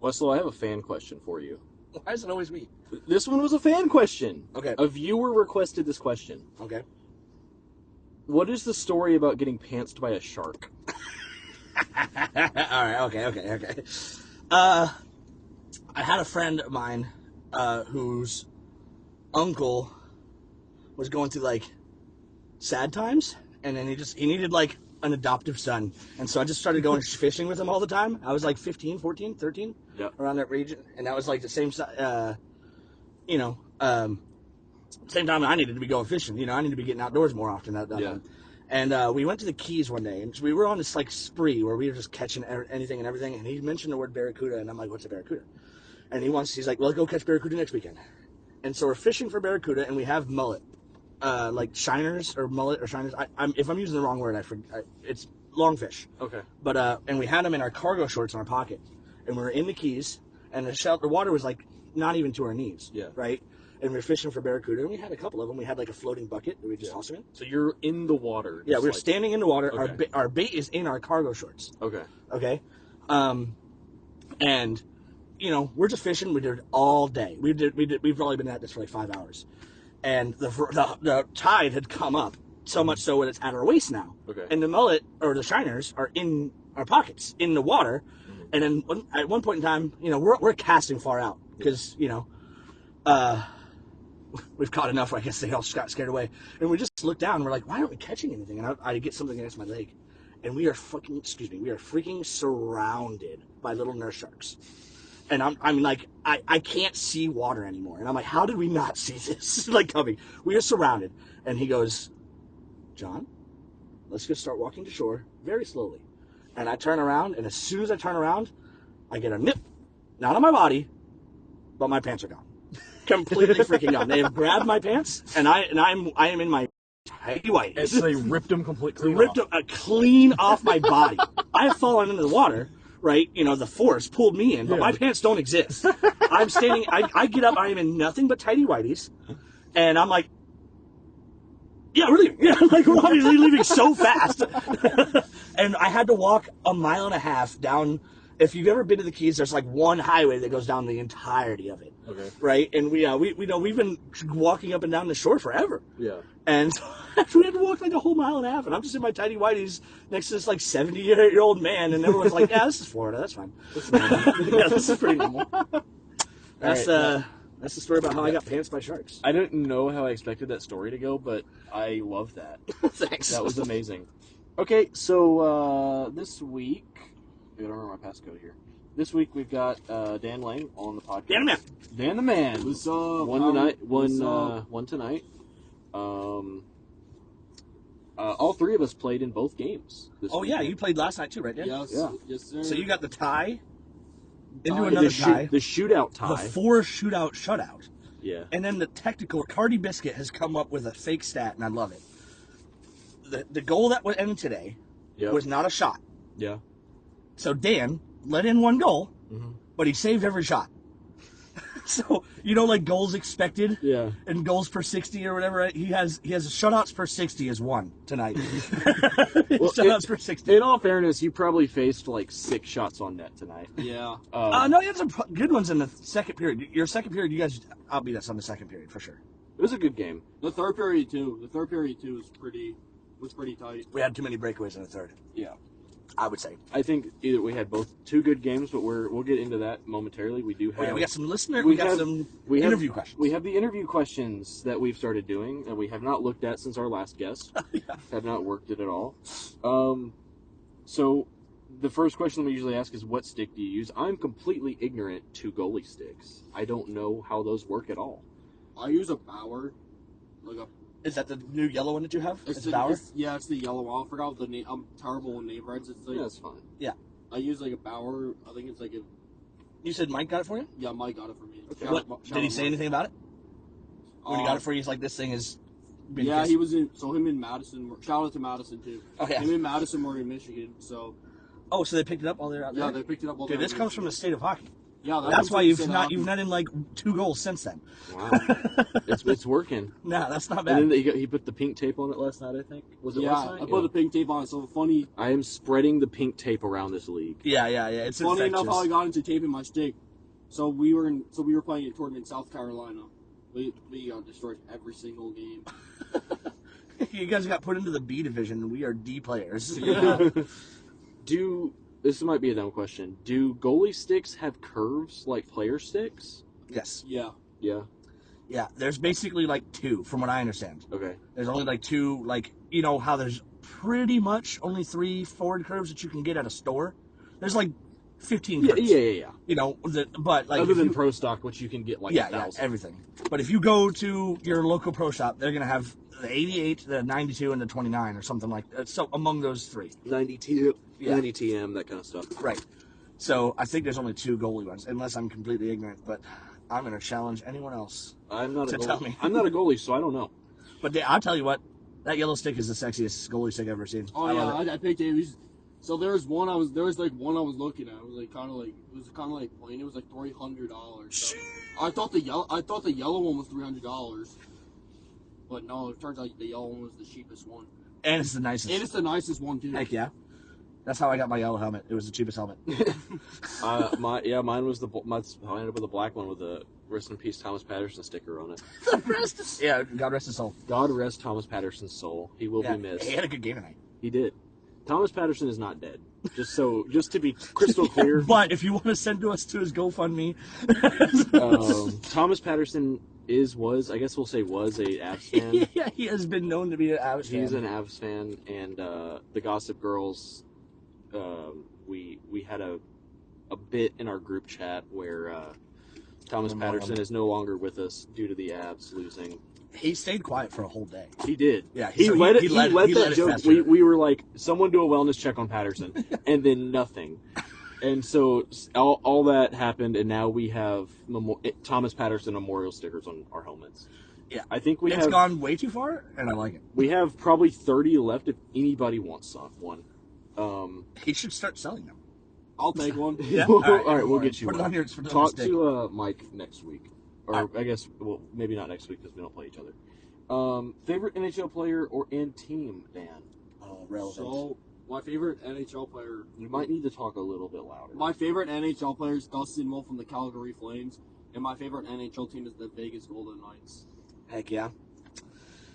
Weslo, I have a fan question for you. Why is it always me? This one was a fan question. Okay. A viewer requested this question. Okay. What is the story about getting pantsed by a shark? Alright, okay. I had a friend of mine whose uncle was going through, like, sad times, and then he needed, like, an adoptive son. And so I just started going fishing with him all the time. I was, like, 15, 14, 13, around that region. And that was, like, the same, same time I needed to be going fishing. You know, I needed to be getting outdoors more often that time. And we went to the Keys one day, and we were on this, like, spree where we were just catching anything and everything. And he mentioned the word barracuda, and I'm like, what's a barracuda? And he's like, well, go catch barracuda next weekend. And so we're fishing for barracuda, and we have mullet. Like shiners or mullet or shiners. If I'm using the wrong word, it's longfish. Okay. But and we had them in our cargo shorts in our pocket, and we were in the Keys, and the water was like not even to our knees. Yeah. Right. And we were fishing for barracuda, and we had a couple of them. We had like a floating bucket that we just tossed them in. So you're in the water. Yeah, we were standing in the water. Okay. Our bait is in our cargo shorts. Okay. Okay. And you know, we're just fishing. We did it all day. We've probably been at this for like 5 hours. And the tide had come up so much so that it's at our waist now. Okay. And the mullet or the shiners are in our pockets in the water. And then at one point in time, you know, we're casting far out because you know, we've caught enough. I guess they all got scared away. And we just looked down. And we're like, why aren't we catching anything? And I get something against my leg, and we are freaking surrounded by little nurse sharks. And I'm like, I can't see water anymore. And I'm like, how did we not see this like coming? We are surrounded. And he goes, John, let's just start walking to shore very slowly. And I turn around, and as soon as I turn around, I get a nip, not on my body, but my pants are gone. Completely freaking gone. They have grabbed my pants, and I am in my tighty whities. And so they ripped them completely ripped them clean off my body. I have fallen into the water. Right, you know, the force pulled me in, but my pants don't exist. I'm standing, I get up, I am in nothing but tighty whities, and I'm like, yeah, we're leaving. Yeah, like, we're obviously leaving so fast. And I had to walk 1.5 miles down. If you've ever been to the Keys, there's like one highway that goes down the entirety of it. Okay. Right, and we know we've been walking up and down the shore forever. Yeah. And so we had to walk like a whole 1.5 miles, and I'm just in my tighty whiteys next to this like 70-year-old man, and everyone's like, "Yeah, this is Florida. That's fine. Yeah, this is pretty normal." That's the story about how I got pantsed by sharks. I didn't know how I expected that story to go, but I love that. Thanks. That was amazing. Okay, so this week, I don't remember my passcode here. This week we've got Dan Lang on the podcast. Dan the Man. Dan the Man. What's up? One tonight. All three of us played in both games. Oh yeah, you played last night too, right, Dan? Yes, Yeah. Yes, sir. So you got the tie into another the tie, the shootout tie. the 4 shootout shutout, Yeah. and then the technical. Cardi Biscuit has come up with a fake stat, and I love it. The goal that ended today was not a shot. Yeah. So Dan let in 1 goal, Mm-hmm. but he saved every shot. So, you know, like goals expected Yeah. and goals per 60 or whatever, right? He has shutouts per 60 is 1 tonight. Well, shutouts per 60. In all fairness, you probably faced like 6 shots on net tonight. Yeah. No, you had some good ones in the second period. Your second period, you guys outbeat us on the second period for sure. It was a good game. The third period too. The third period too was pretty tight. We had too many breakaways in the third, Yeah. I would say. I think either we had both 2 good games, but we'll get into that momentarily. We do have. We got some listener. we We got have- some we have- interview questions. We have the interview questions that we've started doing, and we have not looked at since our last guest. Have not worked it at all. So the first question we usually ask is, what stick do you use? I'm completely ignorant to goalie sticks. I don't know how those work at all. I use a Bauer. Like a. Is that the new yellow one that you have? It's the, Bauer? it's the yellow one. I forgot what the name. I'm terrible with name rights. It's like, Yeah, that's fine. I use like a Bauer. I think it's like a. You said Mike got it for you? Yeah, Mike got it for me. Okay. Shout Did he out say Mike. anything about it? When he got it for you, he's like, this thing is... been Yeah, kissed. he was in. So him and Madison. Shout out to Madison too. Oh, yeah. Him and Madison were in Michigan. So Oh, so they picked it up while they were out there? yeah, they picked it up. While Dude, they this were comes in from the state of hockey. Yeah, That's why you've not in like 2 goals since then. Wow, it's working. No, that's not bad. And then he put the pink tape on it last night. I think was it last night? I put the pink tape on it. So funny. I am spreading the pink tape around this league. Yeah. It's funny infectious. enough how I got into taping my stick. So we were playing a tournament in South Carolina. We destroyed every single game. You guys got put into the B division, and we are D players. Yeah. This might be a dumb question. Do goalie sticks have curves like player sticks? Yes. Yeah. Yeah. Yeah, there's basically like 2, from what I understand. Okay. There's only like 2, like, you know how there's pretty much only 3 forward curves that you can get at a store? There's like 15 curves. Yeah. You know, but like... Other than Pro Stock, which you can get like 1,000. Everything. But if you go to your local pro shop, they're going to have the 88, the 92, and the 29 or something like that. So among those 3. 90 Yeah. 90 TM, that kind of stuff. Right. So I think there's only 2 goalie ones, unless I'm completely ignorant. But I'm going to challenge anyone else I'm not to a tell goalie. me. I'm not a goalie, so I don't know. But I'll tell you what, that yellow stick is the sexiest goalie stick I've ever seen. Oh yeah, I picked it. So there was one I was looking at. It was kind of like plain. It was like $300. So I thought the yellow one was $300, but no, it turns out the yellow one was the cheapest one. And it's the nicest. And it's the nicest one too. Heck yeah. That's how I got my yellow helmet. It was the cheapest helmet. Mine was I ended up with a black one with a rest in peace Thomas Patterson sticker on it. Yeah, God rest his soul. God rest Thomas Patterson's soul. He will be missed. He had a good game tonight. He did. Thomas Patterson is not dead. Just to be crystal clear. But if you want to send to us to his GoFundMe, Thomas Patterson was a Avs fan. yeah, he has been known to be an Avs fan. He's an Avs fan, and the Gossip Girls. We had a bit in our group chat where Thomas Patterson is no longer with us due to the Avs losing. He stayed quiet for a whole day. He did. Yeah, he let that joke. Fester. We were like, someone do a wellness check on Patterson, and then nothing. And so all that happened, and now we have Thomas Patterson memorial stickers on our helmets. Yeah, I think it's gone way too far, and I like it. We have probably 30 left if anybody wants one. He should start selling them. I'll take one. Yeah. All right, we'll get you put one. It on your Talk stick. to Mike next week. Or I guess, well, maybe not next week because we don't play each other. Favorite NHL player and team, Dan? Oh, relevant. So, my favorite NHL player... You might need to talk a little bit louder. My favorite NHL player is Dustin Wolf from the Calgary Flames, and my favorite NHL team is the Vegas Golden Knights. Heck yeah.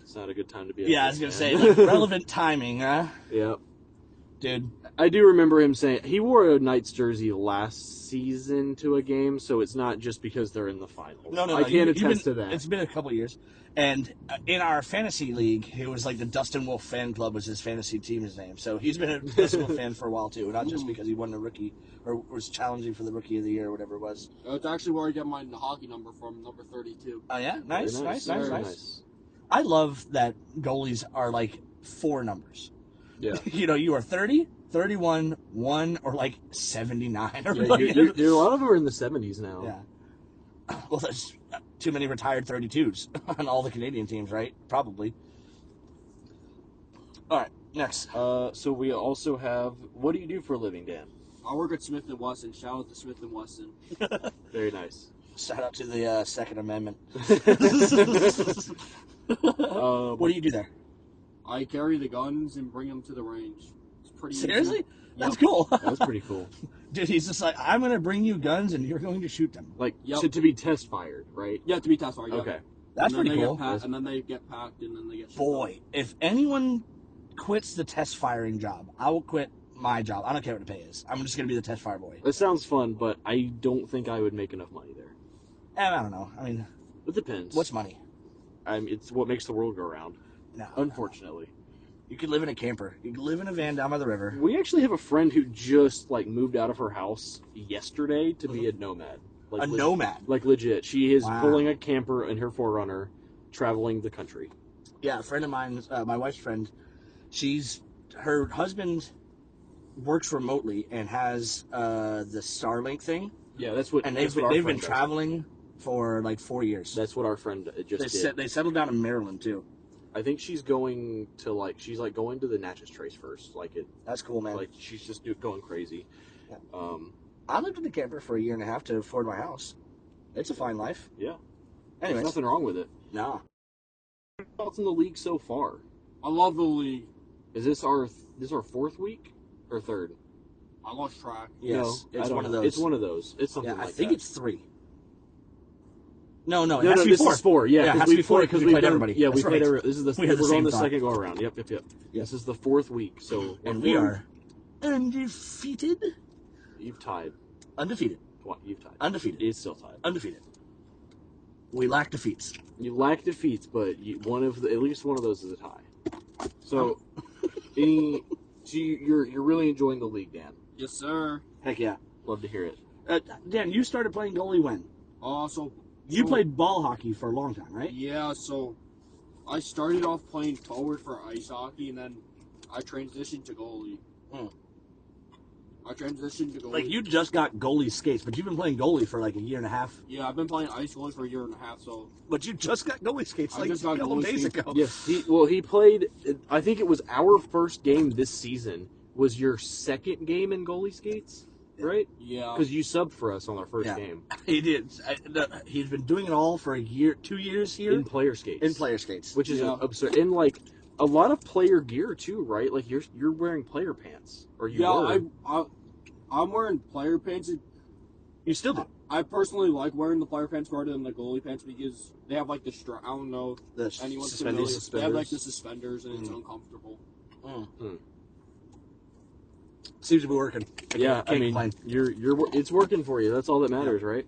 It's not a good time to be I was going to say, like, relevant timing, huh? Yeah. Dude. I do remember him saying he wore a Knights jersey last season to a game, so it's not just because they're in the finals. No. I can attest to that. It's been a couple of years. And in our fantasy league, it was like the Dustin Wolf fan club was his fantasy team's name. So he's been a Dustin Wolf fan for a while, too. Not just because he won the rookie or was challenging for the rookie of the year or whatever it was. It's actually where I get my hockey number from, number 32. Oh, yeah? Nice. Very nice. I love that goalies are like 4 numbers. Yeah. You know, you are 30, 31, 1, or like 79. Or Yeah, like, a lot of them are in the 70s now. Yeah. Well, there's too many retired 32s on all the Canadian teams, right? Probably. All right, next. So we also have, what do you do for a living, Dan? I work at Smith & Wesson. Shout out to Smith & Wesson. Very nice. Shout out to the Second Amendment. What do you do there? I carry the guns and bring them to the range. It's pretty Seriously? easy. That's cool. That's pretty cool. Dude, he's just like, I'm going to bring you guns and you're going to shoot them. Like, Yep. to be test fired, right? Yeah, to be test fired. Okay. That's pretty cool. And then they get packed and then they get shot. Boy, if anyone quits the test firing job, I will quit my job. I don't care what the pay is. I'm just going to be the test fire boy. That sounds fun, but I don't think I would make enough money there. I don't know. I mean, It depends. what's money? It's what makes the world go round, No. unfortunately. You could live in a camper. You could live in a van down by the river. We actually have a friend who just, moved out of her house yesterday to be a nomad. A nomad? Like, legit. She is Wow. pulling a camper in her 4Runner, traveling the country. Yeah, a friend of mine, my wife's friend, her husband works remotely and has the Starlink thing. Yeah, that's what. And that's they've what our been friend does. traveling for like 4 years. That's what our friend just did. They settled down in Maryland too. I think she's going to going to the Natchez Trace first. That's cool, man. She's just going crazy. Yeah. I lived in the camper for a year and a half to afford my house. It's a fine life. Yeah. Anyways, There's nothing wrong with it. nah. What's in the league so far? I love the league. Is this our fourth week or third? I lost track. Yes, No, it's I don't one of know. those. It's one of those. It's something Yeah, like I think that. it's 3. No, it No, has to be this 4. is 4. Yeah, it has to be 4 because we played done- everybody. Yeah, we That's played right. everybody. This is We had the we're on same the thought. second go around. Yep. This is the 4th week. So And we are undefeated. You've tied. Undefeated. You've tied. Undefeated. It's still tied. Undefeated. We lack defeats. You lack defeats, but at least one of those is a tie. So, you're really enjoying the league, Dan. Yes, sir. Heck yeah. Love to hear it. Dan, you started playing goalie when? So You played ball hockey for a long time, right? Yeah, so I started off playing forward for ice hockey, and then I transitioned to goalie. I transitioned to goalie. Like, you just got goalie skates, but you've been playing goalie for like a year and a half. Yeah, I've been playing ice goalie for a year and a half, so... But you just got goalie skates I like just a got couple goalie days skates. ago. Yes, he played. I think it was our first game this season. Was your second game in goalie skates, right? Yeah. Because you subbed for us on our first Yeah. game He did. He's been doing it all for a year, 2 years here. in player skates. In player skates. which is Yeah. absurd. And like a lot of player gear too, right? Like you're wearing player pants, or you were. I'm wearing player pants. You still do. I personally like wearing the player pants rather than the goalie pants because they have like the I don't know The if anyone's suspenders. familiar. They have like the suspenders and it's uncomfortable. Seems to be working. Yeah, Can't complain. it's working for you. That's all that matters, right?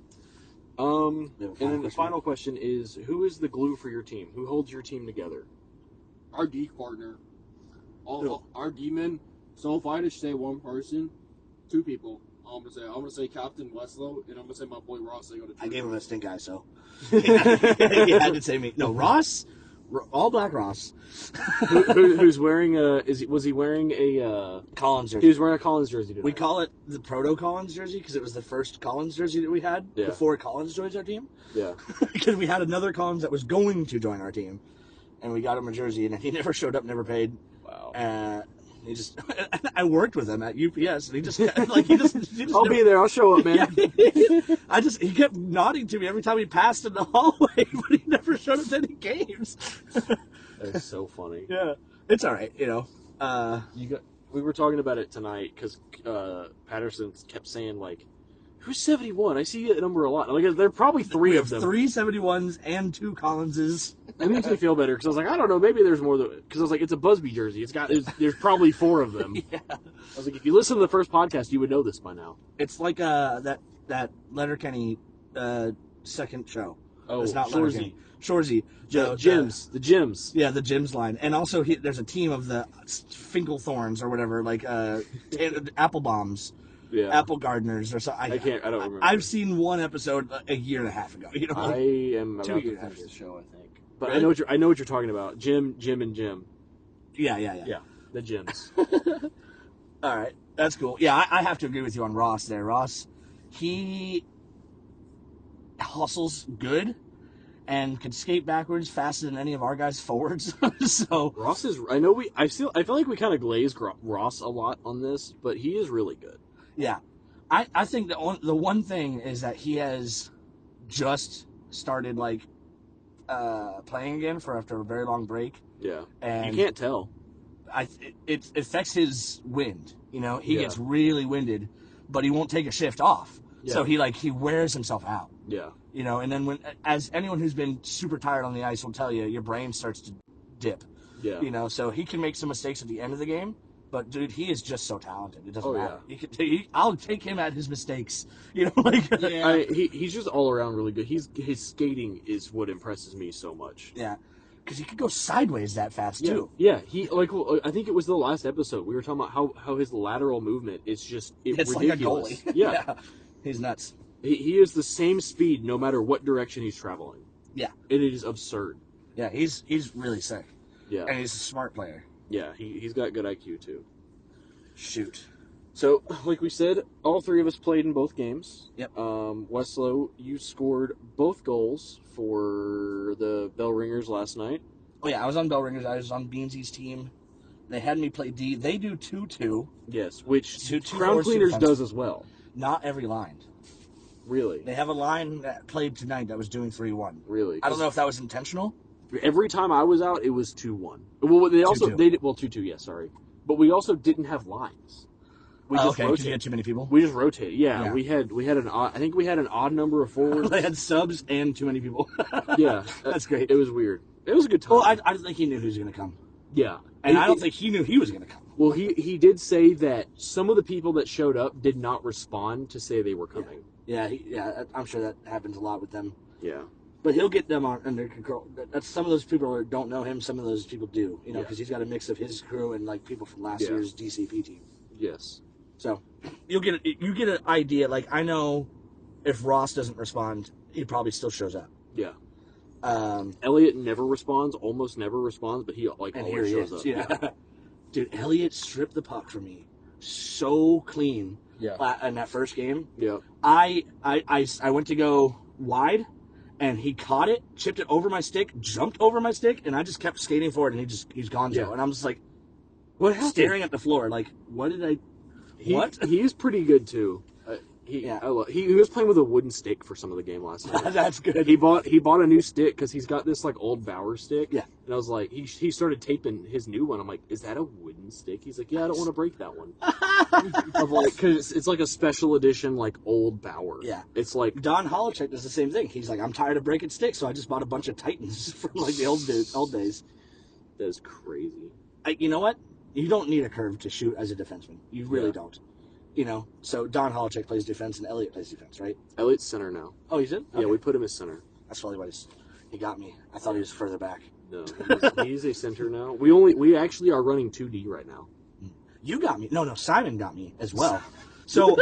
And We have a then the question. final question is, who is the glue for your team? Who holds your team together? Our D partner, Who? our D men. So if I had to say one person, 2 people. I'm gonna say Captain Weslo, and I'm gonna say my boy Ross. They go to. I gave him a stink eye, so he had to say me. No, Ross, all black Ross. Who's wearing was he wearing a Collins he jersey. was wearing a Collins jersey tonight. We call it the Proto Collins jersey because it was the first Collins jersey that we had Yeah. before Collins joined our team. Yeah. Because we had another Collins that was going to join our team, and we got him a jersey, and he never showed up, never paid. Wow. He just, I worked with him at UPS, and he just I'll be there. I'll show up, man. he kept nodding to me every time he passed in the hallway, but he never showed up to any games. That's so funny. Yeah, it's all right, We were talking about it tonight because Patterson kept saying like, "Who's 71? I see that number a lot." Like, there are probably 3 We of have them. 3 71s and 2 Collinses. It makes me feel better because I was like, I don't know, maybe there's more. Because I was like, it's a Busby jersey. There's probably 4 of them. Yeah, I was like, if you listen to the first podcast, you would know this by now. it's like that Letterkenny second show. Oh, It's not Shorzy. Letterkenny. Shorzy. The gyms. Yeah, the gyms line, and also there's a team of the Finkelthorns or whatever, like apple bombs, Yeah. apple gardeners or something. I don't remember. I've seen one episode a year and a half ago. I am 2 about to years. finish the show, I think. But Really? I know what you're talking about. Jim, and Jim. Yeah. Yeah, the gyms. All right, that's cool. Yeah, I have to agree with you on Ross there. Ross, he hustles good and can skate backwards faster than any of our guys forwards. So Ross is. I feel like we kind of glazed Ross a lot on this, but he is really good. yeah, I think the one thing is that he has just started playing again after a very long break. Yeah, And you can't tell. it affects his wind. He Yeah. gets really winded, but he won't take a shift off. Yeah. So he wears himself out. Yeah, And then as anyone who's been super tired on the ice will tell you, your brain starts to dip. yeah. So he can make some mistakes at the end of the game, but dude, he is just so talented. It doesn't Oh, matter. I'll take him at his mistakes. Yeah. He's just all around really good. His skating is what impresses me so much. Yeah, because he could go sideways that fast too. Yeah. He I think it was the last episode we were talking about how his lateral movement is just It's ridiculous. like a goalie. Yeah. He's nuts. He is the same speed no matter what direction he's traveling. Yeah. It is absurd. Yeah, he's really sick, Yeah. and he's a smart player. Yeah, he's got good IQ too. Shoot. So, like we said, all 3 of us played in both games. Yep. Weslo, you scored both goals for the Bell Ringers last night. Oh yeah, I was on Bell Ringers. I was on Beansy's team. They had me play D. They do 2-2. Yes, which Two Crown forwards, two Cleaners defense. does as well. Not every line. Really? They have a line that played tonight that was doing 3-1. Really? I don't know if that was intentional. Every time I was out, it was 2-1. Well, they also 2-2. they did 2-2. Yeah, sorry, but we also didn't have lines. We just okay, because you had rotated. too many people. We just rotated. Yeah, Yeah. we had an odd. I think we had an odd number of forwards. They had subs and too many people. Yeah, That's great. It was weird. It was a good time. Well, I don't think he knew who was going to come, yeah, and I don't think he knew he was going to come. Well, he did say that some of the people that showed up did not respond to say they were coming. Yeah, I'm sure that happens a lot with them. Yeah. But he'll get them under control. That's some of those people that don't know him. Some of those people do, Yeah. because he's got a mix of his crew and like people from last Yeah. year's DCP team. Yes. So you get an idea. Like I know if Ross doesn't respond, he probably still shows up. Yeah. Elliot never responds, almost never responds, but he like And always here he shows is. up. Yeah. Dude, Elliot stripped the puck from me so clean. Yeah. In that first game. Yeah. I went to go wide, and he caught it, chipped it over my stick, jumped over my stick, and I just kept skating forward, and he's gone. Yeah. And I'm just like, What happened? staring at the floor, like, what did I? What? He is pretty good too. He was playing with a wooden stick for some of the game last night. That's good. He bought a new stick because he's got this like old Bauer stick. Yeah. And I was like, he started taping his new one. I'm like, is that a wooden stick? He's like, yeah, I don't want to break that one. I'm like, because it's like a special edition like old Bauer. Yeah. It's like Don Holochek does the same thing. He's like, I'm tired of breaking sticks, so I just bought a bunch of Titans from like the old days. that is crazy. You know what? You don't need a curve to shoot as a defenseman. You really Yeah. don't. So Don Holochek plays defense and Elliot plays defense, right? Elliot's center now. Oh, he's in? Yeah, Okay. we put him as center. That's probably why he got me. I thought he was further back. No, he's a center now. We actually are running 2D right now. You got me. No, Simon got me as well. So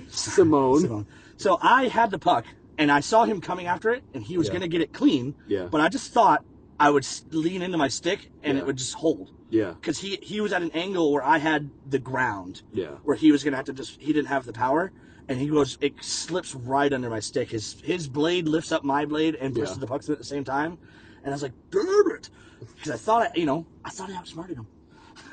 Simone. So I had the puck, and I saw him coming after it, and he was Yeah. going to get it clean. Yeah. But I just thought I would lean into my stick, and Yeah. it would just hold. Yeah. Because he was at an angle where I had the ground, Yeah. where he was going to have to he didn't have the power, and it slips right under my stick. His blade lifts up my blade and pushes Yeah. the puck through at the same time, and I was like, damn it. Because I thought I outsmarted him.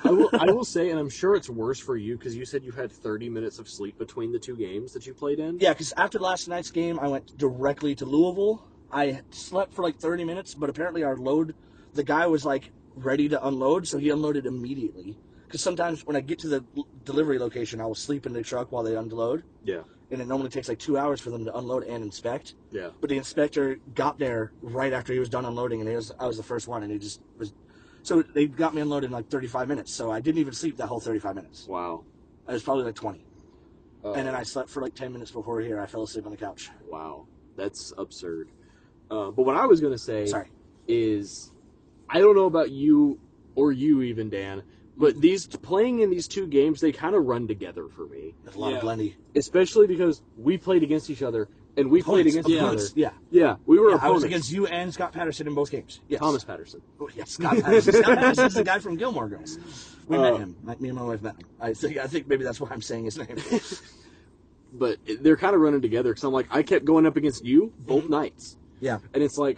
I will say, and I'm sure it's worse for you because you said you had 30 minutes of sleep between the two games that you played in. Yeah, because after last night's game, I went directly to Louisville. I slept for like 30 minutes, but apparently the guy was like ready to unload, so he unloaded immediately. Because sometimes when I get to the delivery location, I will sleep in the truck while they unload, Yeah. and it normally takes like 2 hours for them to unload and inspect. Yeah. But the inspector got there right after he was done unloading, and I was the first one, and he just was. So they got me unloaded in like 35 minutes, so I didn't even sleep that whole 35 minutes. Wow. I was probably like 20. And then I slept for like 10 minutes before here. I fell asleep on the couch. Wow. That's absurd. But what I was going to say is, I don't know about you or you even, Dan, but playing in these two games, they kind of run together for me. There's a lot of blendy. Especially because we played against each other, and we played against each other. Yeah. Yeah, we were I opponents. was against you and Scott Patterson in both games. Yes. Thomas Patterson. Oh, yes, Scott Patterson. Scott Patterson's the guy from Gilmore Girls. We met him. Me and my wife met him. I think maybe that's why I'm saying his name. But they're kind of running together, because I'm like, I kept going up against you both nights. Yeah. And it's like,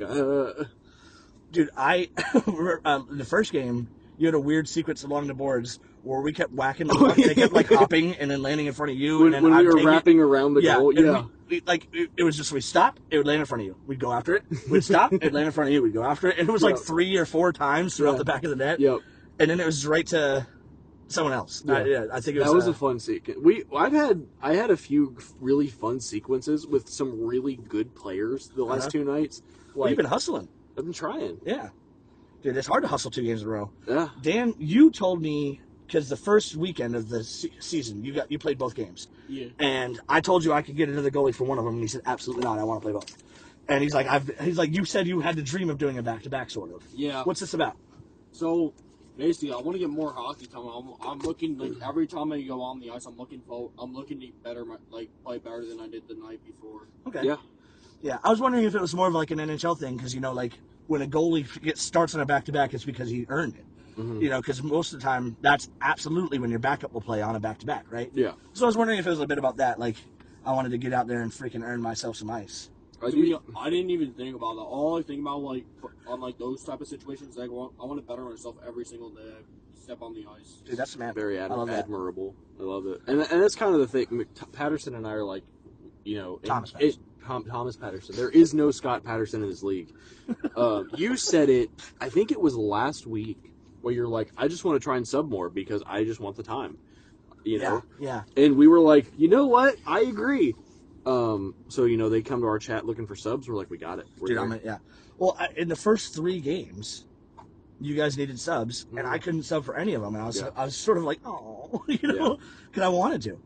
Dude, the first game, you had a weird sequence along the boards where we kept whacking the puck. They kept like hopping and then landing in front of you. when and then we were wrapping around the goal. and Yeah. it was just, we stopped, it would land in front of you. We'd go after it. We'd stop, it'd land in front of you. We'd go after it. And it was like 3 or 4 times throughout the back of the net. Yep. And then it was right to someone else. Yeah. I think it was. That was a fun sequence. I had a few really fun sequences with some really good players the last 2 nights. Well, you've been hustling. I've been trying. Yeah. Dude, it's hard to hustle 2 games in a row. Yeah. Dan, you told me, because the first weekend of the season, you played both games. Yeah. And I told you I could get another goalie for one of them, and he said, absolutely not, I want to play both. And he's like, you said you had the dream of doing a back-to-back, sort of. Yeah. What's this about? So, basically, I want to get more hockey time. I'm looking, like, every time I go on the ice, I'm looking to get better, play better than I did the night before. Okay. Yeah. Yeah, I was wondering if it was more of like an NHL thing, because, like, when a goalie starts on a back-to-back, it's because he earned it. Mm-hmm. Because most of the time, that's absolutely when your backup will play on a back-to-back, right? Yeah. So I was wondering if it was a bit about that, like, I wanted to get out there and freaking earn myself some ice. I didn't even think about that. All I think about, like, on, like, those type of situations, like, I want to better myself every single day. step on the ice. Dude, that's very I love that. admirable. I love it, and that's kind of the thing. Patterson and I are like, Thomas Patterson. Thomas Patterson. There is no Scott Patterson in this league. You said it. I think it was last week where you're like, I just want to try and sub more because I just want the time. Yeah. And we were like, you know what? I agree. So they come to our chat looking for subs. We're like, we got it. Dude, Well, in the first 3 games, you guys needed subs, and I couldn't sub for any of them. And I was sort of like, oh, because I wanted to.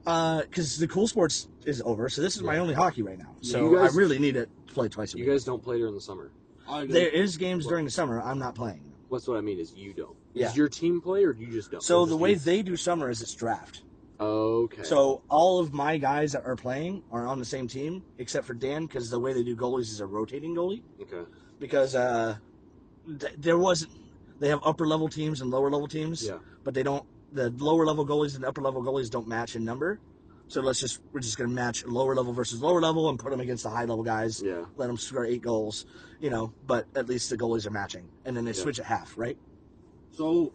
Because the Cool Sports is over, so this is my only hockey right now. So I really need to play twice a week. You guys don't play during the summer. There is games during the summer. I'm not playing. That's what I mean is you don't. Yeah. Does your team play or do you just don't? So the way they do summer is it's draft. Okay. So all of my guys that are playing are on the same team, except for Dan, because the way they do goalies is a rotating goalie. Okay. Because they have upper level teams and lower level teams. Yeah. But they don't. The lower level goalies and upper level goalies don't match in number. So we're just going to match lower level versus lower level and put them against the high level guys. Yeah. Let them score 8 goals, but at least the goalies are matching. And then they switch at half, right? So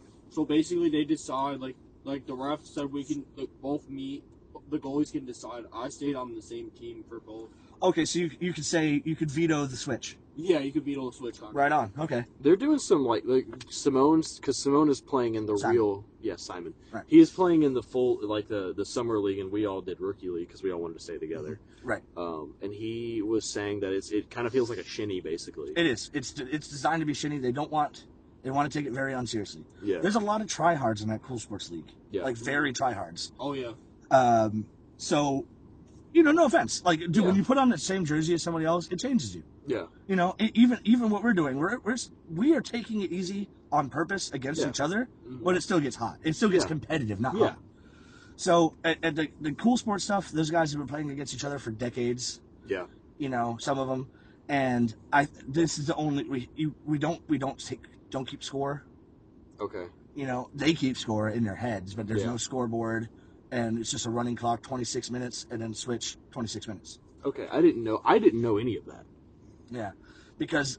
basically they decide, like the ref said we can both meet, the goalies can decide. I stayed on the same team for both. Okay, so you could say, you could veto the switch. Yeah, you could veto the switch. Right on, okay. They're doing some, like Simone's, because Simone is playing in the Simon. Right. He is playing in the full, like the summer league, and we all did rookie league because we all wanted to stay together. Right. And he was saying that it kind of feels like a shinny, basically. It is. It's designed to be shinny. They want to take it very unseriously. Yeah. There's a lot of tryhards in that Cool Sports League. Yeah. Like, very tryhards. Oh, yeah. So, no offense. Like, dude, when you put on the same jersey as somebody else, it changes you. Yeah. Even what we're doing, we are taking it easy on purpose against each other, but it still gets hot. It still gets competitive, not hot. So, at the Cool Sports stuff, those guys have been playing against each other for decades. Yeah. Some of them, and this is the only we don't keep score. Okay. They keep score in their heads, but there's no scoreboard, and it's just a running clock, 26 minutes, and then switch 26 minutes. Okay, I didn't know any of that. Yeah, because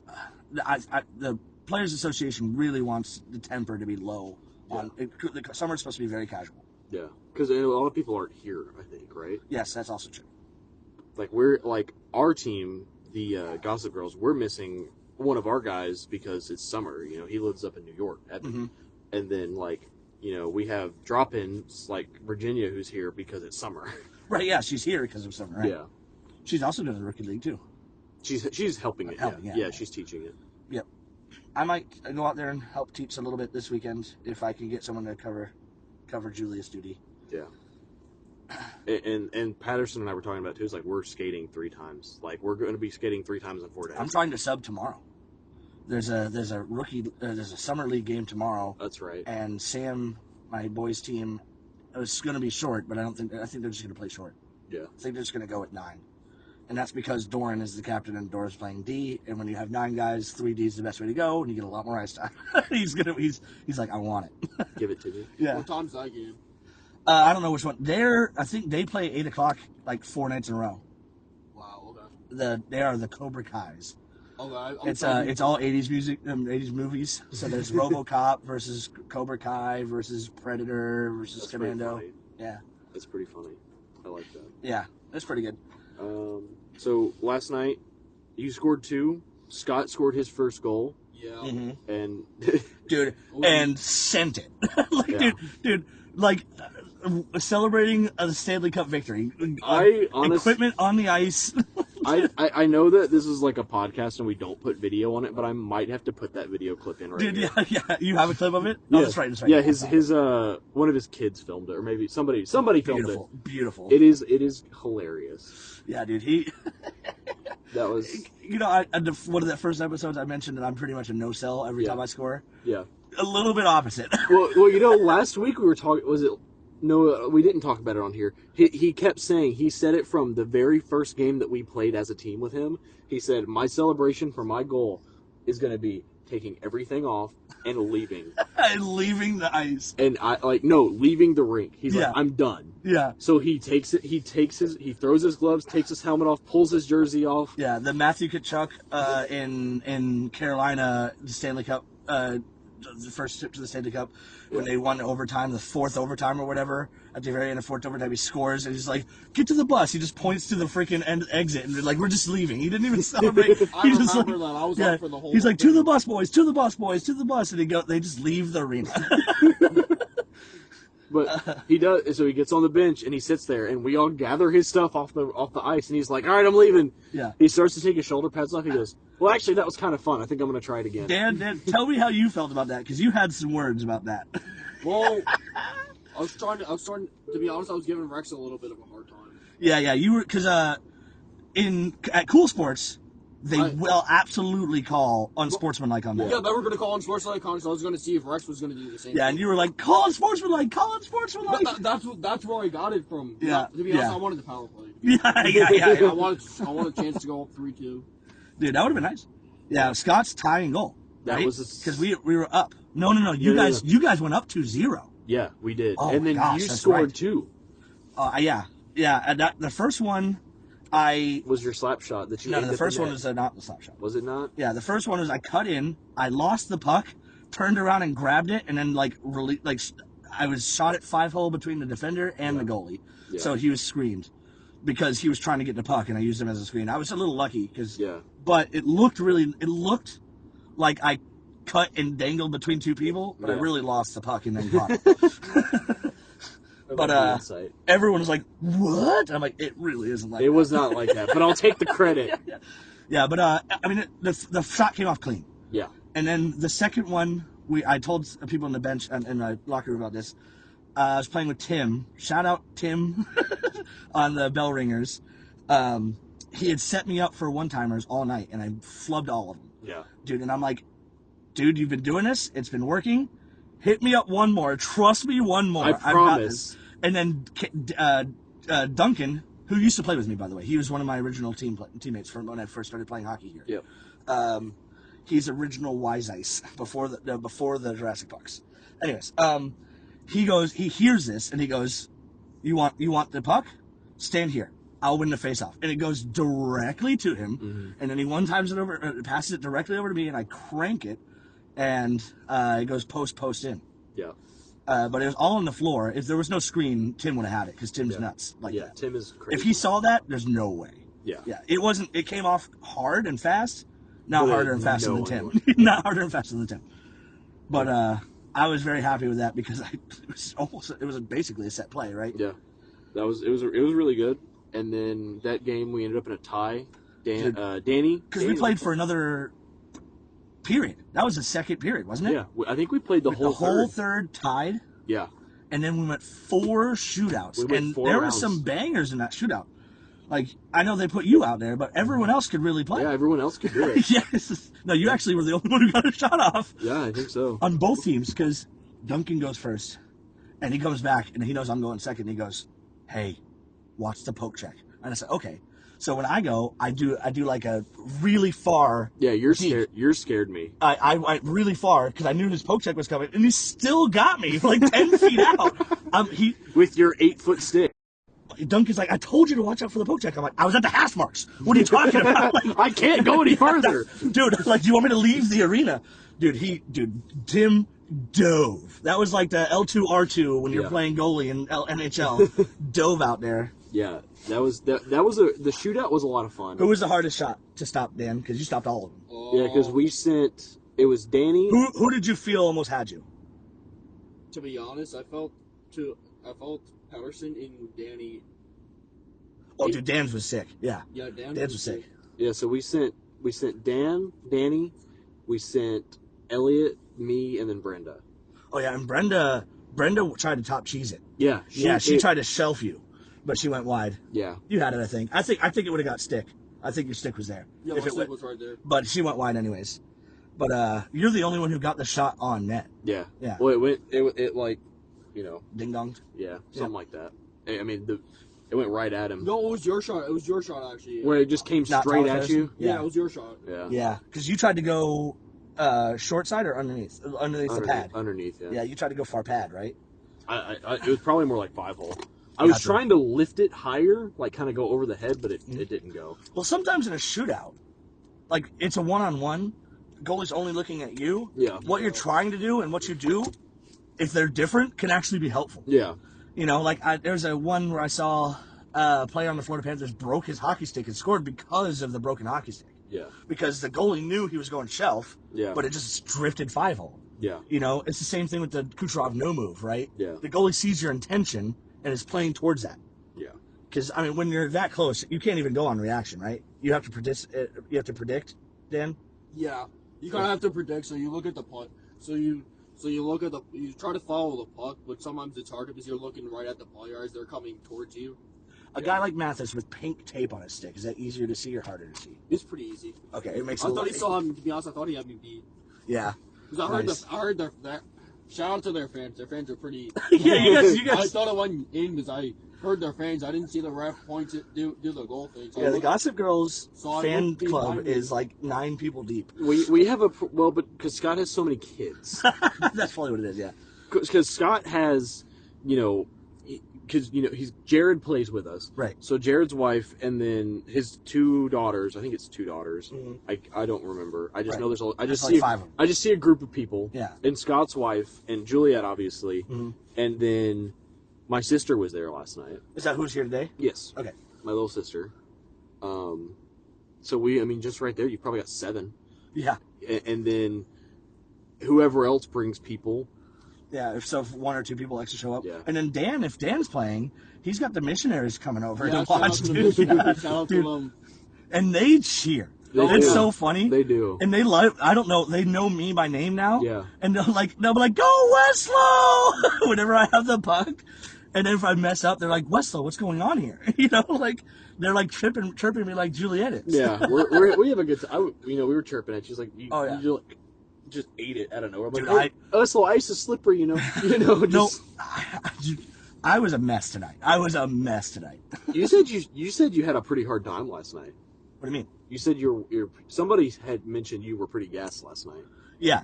the Players Association really wants the temper to be low. The summer's supposed to be very casual. Yeah, because a lot of people aren't here, I think, right? Yes, that's also true. Like our team, the Gossip Girls, we're missing one of our guys because it's summer. He lives up in New York, and then we have drop-ins like Virginia who's here because it's summer. Right? Yeah, she's here because of summer. Right? Yeah, she's also doing the rookie league too. She's helping it. Yeah, she's teaching it. Yep. I might go out there and help teach a little bit this weekend if I can get someone to cover Julia's duty. Yeah. And Patterson and I were talking about too. Is like we're skating 3 times. Like we're going to be skating 3 times in 4 days. I'm trying to sub tomorrow. There's a summer league game tomorrow. That's right. And Sam, my boys' team, is going to be short, but I think they're just going to play short. Yeah. I think they're just going to go at 9. And that's because Doran is the captain and Doran's playing D. And when you have 9 guys, 3D is the best way to go, and you get a lot more ice time. He's like, I want it. Give it to me. Yeah. What time's that game? I don't know which one. I think they play 8 o'clock like 4 nights in a row. Wow. Okay. They are the Cobra Kais. Okay. It's all 80s music, 80s movies. So there's RoboCop versus Cobra Kai versus Predator versus That's Commando. pretty funny. Yeah. That's pretty funny. I like that. Yeah, that's pretty good. So last night, you scored 2. Scott scored his first goal. Yeah. Mm-hmm. And dude, and sent it. Dude, like celebrating a Stanley Cup victory. Equipment on the ice. I know that this is like a podcast and we don't put video on it, but I might have to put that video clip in right Dude, here. Yeah. You have a clip of it? Yeah. Oh, that's right. Yeah, his one of his kids filmed it, or maybe somebody filmed it. Beautiful. It is hilarious. Yeah, dude. That was. One of the first episodes I mentioned that I'm pretty much a no sell every time I score. Yeah. A little bit opposite. Well, last week we were talking. Was it? No, we didn't talk about it on here. He kept saying, he said it from the very first game that we played as a team with him. He said, my celebration for my goal is going to be taking everything off and leaving. And leaving the ice. And leaving the rink. He's like, I'm done. Yeah. So he takes it, he throws his gloves, takes his helmet off, pulls his jersey off. Yeah, the Matthew Tkachuk in Carolina Stanley Cup the first trip to the Stanley Cup when they won overtime, the fourth overtime or whatever. At the very end of fourth overtime, he scores and he's like, "Get to the bus." He just points to the freaking exit and they're like, "We're just leaving." He didn't even celebrate. I remember that. I was on for the whole. He's like, "To the bus, boys! To the bus, boys! To the bus!" And they just leave the arena. But he does, so he gets on the bench and he sits there, and we all gather his stuff off the ice, and he's like, "All right, I'm leaving." Yeah. He starts to take his shoulder pads off. He goes, "Well, actually, that was kind of fun. I think I'm going to try it again." Dan, tell me how you felt about that, because you had some words about that. Well, I was starting to be honest. I was giving Rex a little bit of a hard time. Yeah, you were, because at Cool Sports, they will absolutely call unsportsmanlike on that. Yeah, they were going to call unsportsmanlike on, so I was going to see if Rex was going to do the same. Yeah, and you were like, "Call unsportsmanlike, call unsportsmanlike." That's where I got it from. Yeah, To be honest, I wanted the power play. Yeah. I wanted a chance to go up 3-2. Dude, that would have been nice. Yeah, Scott's tying goal. That right? was because we were up. No. You guys went up 2-0. Yeah, we did. Oh, and then gosh, you that's scored right. 2. Yeah. And the first one, was your slap shot that you. No, the first one was not the slap shot. Was it not? Yeah, the first one was I cut in, I lost the puck, turned around and grabbed it, and then I was shot at 5-hole between the defender and the goalie. Yeah. So he was screened because he was trying to get the puck, and I used him as a screen. I was a little lucky but it looked like I cut and dangled between two people, but I really lost the puck and then caught it. But everyone was like, "What?" I'm like, "It really isn't like that." It was not like that, but I'll take the credit. Yeah, but I mean, the shot came off clean. Yeah. And then the second one, I told people on the bench and in my locker room about this. I was playing with Tim. Shout out Tim on the Bell Ringers. He had set me up for one-timers all night, and I flubbed all of them. Yeah. Dude, and I'm like, "Dude, you've been doing this. It's been working. Hit me up one more. Trust me, one more. I promise." And then Duncan, who used to play with me, by the way, he was one of my original teammates from when I first started playing hockey here. Yep. He's original Wise Ice before the Jurassic Parks. Anyways, he hears this and he goes, "You want the puck? Stand here. I'll win the face-off." And it goes directly to him, and then he one-times it over, passes it directly over to me, and I crank it, and it goes post in. Yeah. But it was all on the floor. If there was no screen, Tim would have had it because Tim's nuts like that. Tim is crazy. If he saw that, there's no way. Yeah. It wasn't. It came off hard and fast. Not harder and faster than Tim. Not harder and faster than Tim. But I was very happy with that because it was basically a set play, right? Yeah. It was really good. And then that game we ended up in a tie. Danny. Because we played for another period. That was the second period, wasn't it? Yeah. I think we played the whole third tied. Yeah. And then we went 4 shootouts. There were some bangers in that shootout. Like, I know they put you out there, but everyone else could really play. Yeah, everyone else could do it. Yes. No, you actually were the only one who got a shot off. Yeah, I think so. On both teams, because Duncan goes first, and he comes back, and he knows I'm going second, and he goes, "Hey, watch the poke check." And I said, "Okay." So when I go, I do like a really far. Yeah, you're scared. You're scared me. I went really far because I knew his poke check was coming, and he still got me like 10 feet out. With your 8-foot stick. Duncan's like, "I told you to watch out for the poke check." I'm like, "I was at the hash marks. What are you talking about?" Like, I can't go any further. Dude, like, do you want me to leave the arena? Dude, Tim dove. That was like the L2R2 when you're playing goalie in NHL. Dove out there. Yeah, the shootout was a lot of fun. Who was the hardest shot to stop, Dan? Because you stopped all of them. Yeah, because it was Danny. Who did you feel almost had you? To be honest, I felt Patterson and Danny. Oh, dude, Dan's was sick. Yeah. Yeah, Dan's was sick. Yeah, so we sent Danny, we sent Elliot, me, and then Brenda. Oh yeah, and Brenda tried to top cheese it. Yeah. She tried to shelf you, but she went wide. Yeah. You had it, I think. I think it would have got stick. I think your stick was there. Yeah, my stick was right there. But she went wide anyways. But you're the only one who got the shot on net. Yeah. Yeah. Well, it like, ding donged. Yeah, something like that. I mean, it went right at him. No, it was your shot. It was your shot, actually. Where it just came straight at you? Yeah, it was your shot. Yeah. Yeah, because you tried to go short side or underneath? Underneath the pad. Underneath, yeah. Yeah, you tried to go far pad, right? It was probably more like 5-hole. I was trying to lift it higher, like kind of go over the head, but it didn't go. Well, sometimes in a shootout, like it's a one-on-one, goalie's only looking at you, Yeah. what you're trying to do and what you do, if they're different, can actually be helpful. Yeah. You know, like there's a one where I saw a player on the Florida Panthers broke his hockey stick and scored because of the broken hockey stick. Yeah. Because the goalie knew he was going shelf, Yeah. but it just drifted 5-hole. Yeah. You know, it's the same thing with the Kucherov no move, right? Yeah. The goalie sees your intention and is playing towards that. Yeah. Because I mean, when you're that close, you can't even go on reaction, right? You have to predict. You have to predict, Dan. Yeah, you kind of have to predict. So you look at the puck. So you look at you try to follow the puck, but sometimes it's hard because you're looking right at the player as they're coming towards you. A guy like Mathis with pink tape on his stick, is that easier to see or harder to see? It's pretty easy. Okay, it makes. I thought he saw him. To be honest, I thought he had me beat. Yeah. Because I heard their shout out to their fans. Their fans are pretty. Yeah, you guys. I thought it went in because I heard their fans. I didn't see the ref point to do the goal thing. So Yeah, the Gossip Girls So I fan looked club behind me. is like 9 people deep. We have but because Scott has so many kids. That's probably what it is. Yeah. Because Scott has, because Jared plays with us, Right. So Jared's wife and then his 2 daughters. I think it's 2 daughters. Mm-hmm. I don't remember. I just Right. know there's I just There's see like 5 of them. I just see a group of people. Yeah. And Scott's wife and Juliet, obviously, Mhm. and then my sister was there last night. Is that who's here today? Yes. Okay. My little sister. So just right there, you've probably got 7, Yeah. and then whoever else brings people. Yeah. If 1 or 2 people extra show up, Yeah. and then Dan, if Dan's playing, he's got the missionaries coming over Yeah, to shout out watch, to the dude. missionaries. Shout out to Dude. them. And they cheer. They It's do. so funny. They do. And they love. I don't know. They know me by name now. Yeah. And they'll be like, "Go Weslo!" Whenever I have the puck. And then if I mess up, they're like, "Weslo, what's going on here?" Like they're like chirping me like Juliet is. Yeah, we have a good time. We were chirping at you. She's like, Oh, yeah. you just ate it out of nowhere. I'm like, Dude, hey, Weslo, ice is slippery, No, just, I was a mess tonight. You said you had a pretty hard time last night. What do you mean? You said somebody had mentioned you were pretty gassed last night. Yeah.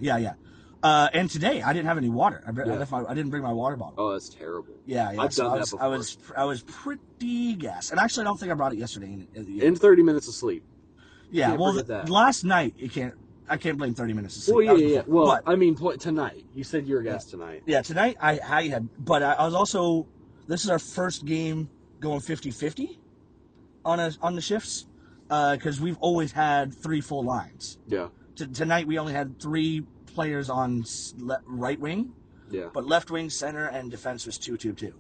And today I didn't have any water. I didn't bring my water bottle. Oh, that's terrible. Yeah. I've So done that before. I was pretty gassed, and actually I don't think I brought it yesterday. In 30 minutes of sleep. Yeah. Can't Well, forget that. last night I can't blame 30 minutes of sleep. Well, That was yeah. before. Well, But, I mean, tonight. You said you were gassed tonight. yeah, tonight I had, but I was also. This is our first game going 50-50 on the shifts, because we've always had 3 full lines. Yeah. Tonight we only had 3 players on right wing, Yeah. but left wing, center, and defense was 2-2-2.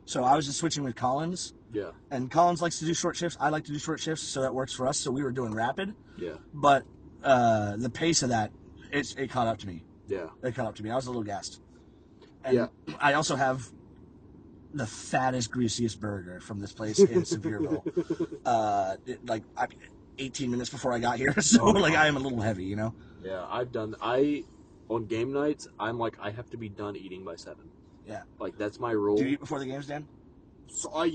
So I was just switching with Collins, Yeah. and Collins likes to do short shifts. I like to do short shifts, so that works for us. So we were doing rapid, Yeah. but the pace of that, it caught up to me. Yeah. It caught up to me. I was a little gassed. And Yeah. I also have the fattest, greasiest burger from this place in Sevierville. 18 minutes before I got here, so I am a little heavy, Yeah. On game nights, I'm like, I have to be done eating by 7. Yeah. Like, that's my rule. Do you eat before the games, Dan? So I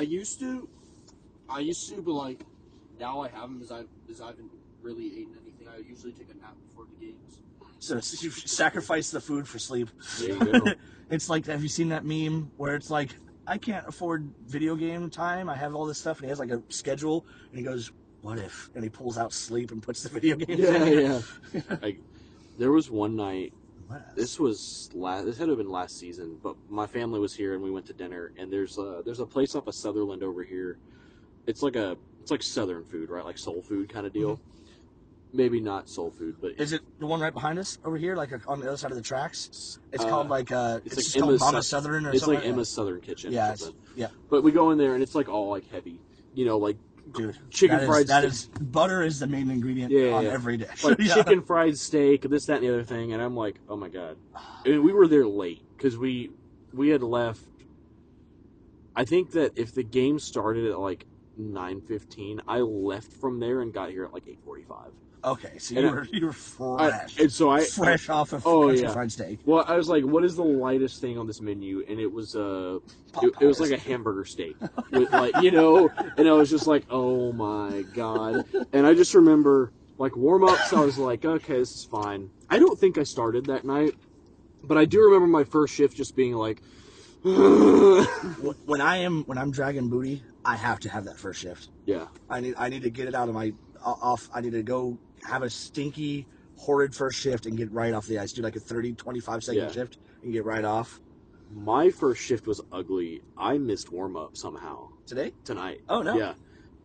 used to, but like now I haven't because I haven't really eaten anything. I usually take a nap before the games. So you sacrifice the food for sleep. There you go. It's like, have you seen that meme where it's like, I can't afford video game time. I have all this stuff, and he has like a schedule, and he goes, "What if?" And he pulls out sleep and puts the video games in. Yeah. There was one night. What? This had to have been last season, but my family was here and we went to dinner. And there's a place off of Sutherland over here. It's like Southern food, right? Like soul food kind of deal. Mm-hmm. Maybe not soul food, but Is it the one right behind us over here, like on the other side of the tracks? It's called it's it's like just called Emma's Mama Southern or it's something. like Emma's Southern Kitchen. Yeah, or something. yeah, But we go in there and it's like all like heavy, like dude. chicken fried That steak. is butter is the main ingredient on every dish. Like Yeah. chicken fried steak, this, that, and the other thing, and I'm like, oh my god. And we were there late because we had left. I think that if the game started at like 9:15, I left from there and got here at like 8:45. Okay, so And you were fresh. And so fresh off of country fried steak. Well, I was like, what is the lightest thing on this menu? And it was it was like a hamburger steak with and I was just like, oh my god. And I just remember like warm-ups, I was like, okay, this is fine. I don't think I started that night, but I do remember my first shift just being like When I'm dragging booty, I have to have that first shift. yeah. I need to get it out of my off. I need to go have a stinky, horrid first shift and get right off the ice. Do like a 30, 25-second shift and get right off. My first shift was ugly. I missed warm-up somehow. Tonight. Oh, no. Yeah.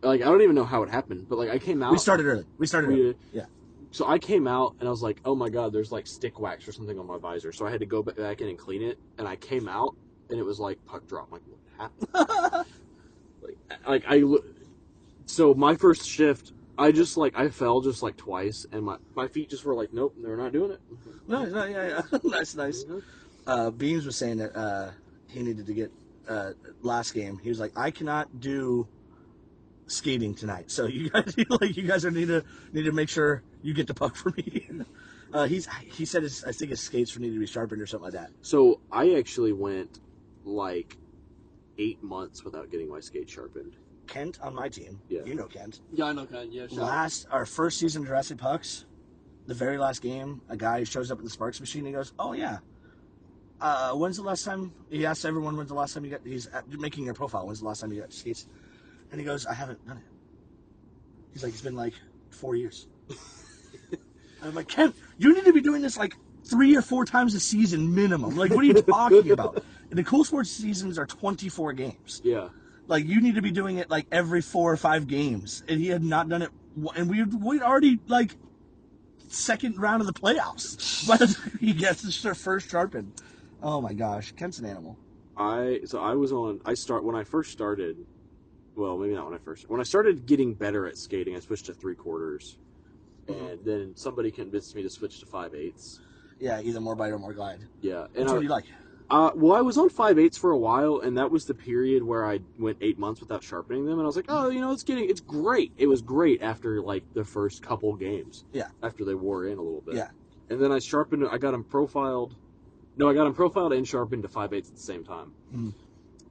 Like, I don't even know how it happened, but, like, I came out. We started early. Yeah. So I came out, and I was like, oh, my God, there's, like, stick wax or something on my visor. So I had to go back in and clean it, and I came out, and it was, like, puck drop. I'm like, what happened? So my first shift, I fell just, like, twice, and my feet just were like, nope, they're not doing it. No, yeah. That's nice. Beams was saying that he needed to get last game. He was like, I cannot do skating tonight, so you guys need to make sure you get the puck for me. He said I think his skates need to be sharpened or something like that. So I actually went like 8 months without getting my skates sharpened. Kent on my team, you know Kent. Yeah, I know Kent. Yeah, our first season of Jurassic Pucks, the very last game, a guy shows up at the Sparks machine. And he goes, "Oh yeah, when's the last time?" He asks everyone, "When's the last time you got?" He's making your profile. When's the last time you got skates? And he goes, "I haven't done it." He's like, "It's been like 4 years." And I'm like, "Kent, you need to be doing this like 3 or 4 times a season minimum. Like, what are you talking about?" And the Cool Sports seasons are 24 games. Yeah. Like, you need to be doing it like every 4 or 5 games. And he had not done it. And we'd already like second round of the playoffs by the time he gets his first sharpened. Oh my gosh, Kent's an animal. When I first started. Well, maybe not when I first. When I started getting better at skating, I switched to 3/4, and then somebody convinced me to switch to 5/8. Yeah, either more bite or more glide. Yeah, and what do you like? Well, I was on 5/8 for a while, and that was the period where I went 8 months without sharpening them, and I was like, oh, it's great. It was great after like the first couple games. Yeah. After they wore in a little bit. Yeah. And then I got them profiled. No, I got them profiled and sharpened to 5/8 at the same time. Mm-hmm.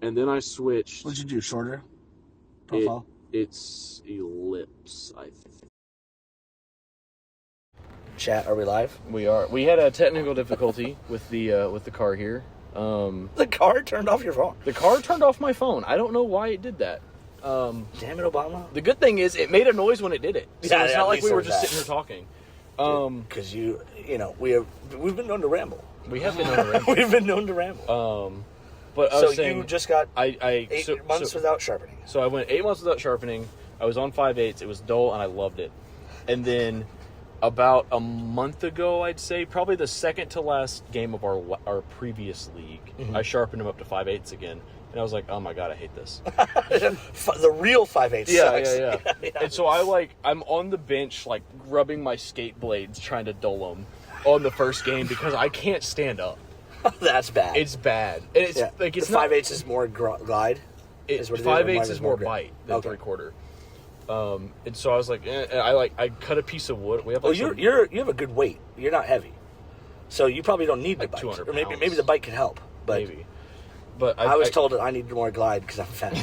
And then I switched. What'd you do? Shorter profile? It's ellipse, I think. Chat, are we live? We are. We had a technical difficulty with the car here. The car turned off your phone. The car turned off my phone. I don't know why it did that. Damn it, Obama. The good thing is it made a noise when it did it. So it's not like we were just sitting here talking. Because we've been known to ramble. We have been known to ramble. We've been known to ramble. But I was saying, you just got eight months without sharpening. So I went 8 months without sharpening. I was on 5/8. It was dull, and I loved it. And then about a month ago, I'd say, probably the second to last game of our previous league, I sharpened them up to 5/8 again. And I was like, oh my God, I hate this. The real 5/8 sucks. Yeah. And so I'm on the bench, like, rubbing my skate blades, trying to dull them on the first game because I can't stand up. That's bad. It's bad. And it's like it's the 5/8 is more glide. 5/8 is more bite than 3/4. And so I was like, I cut a piece of wood. We have you have a good weight. You're not heavy, so you probably don't need the bite. 200 or maybe the bite can help. But maybe. But I was told that I needed more glide because I'm fat.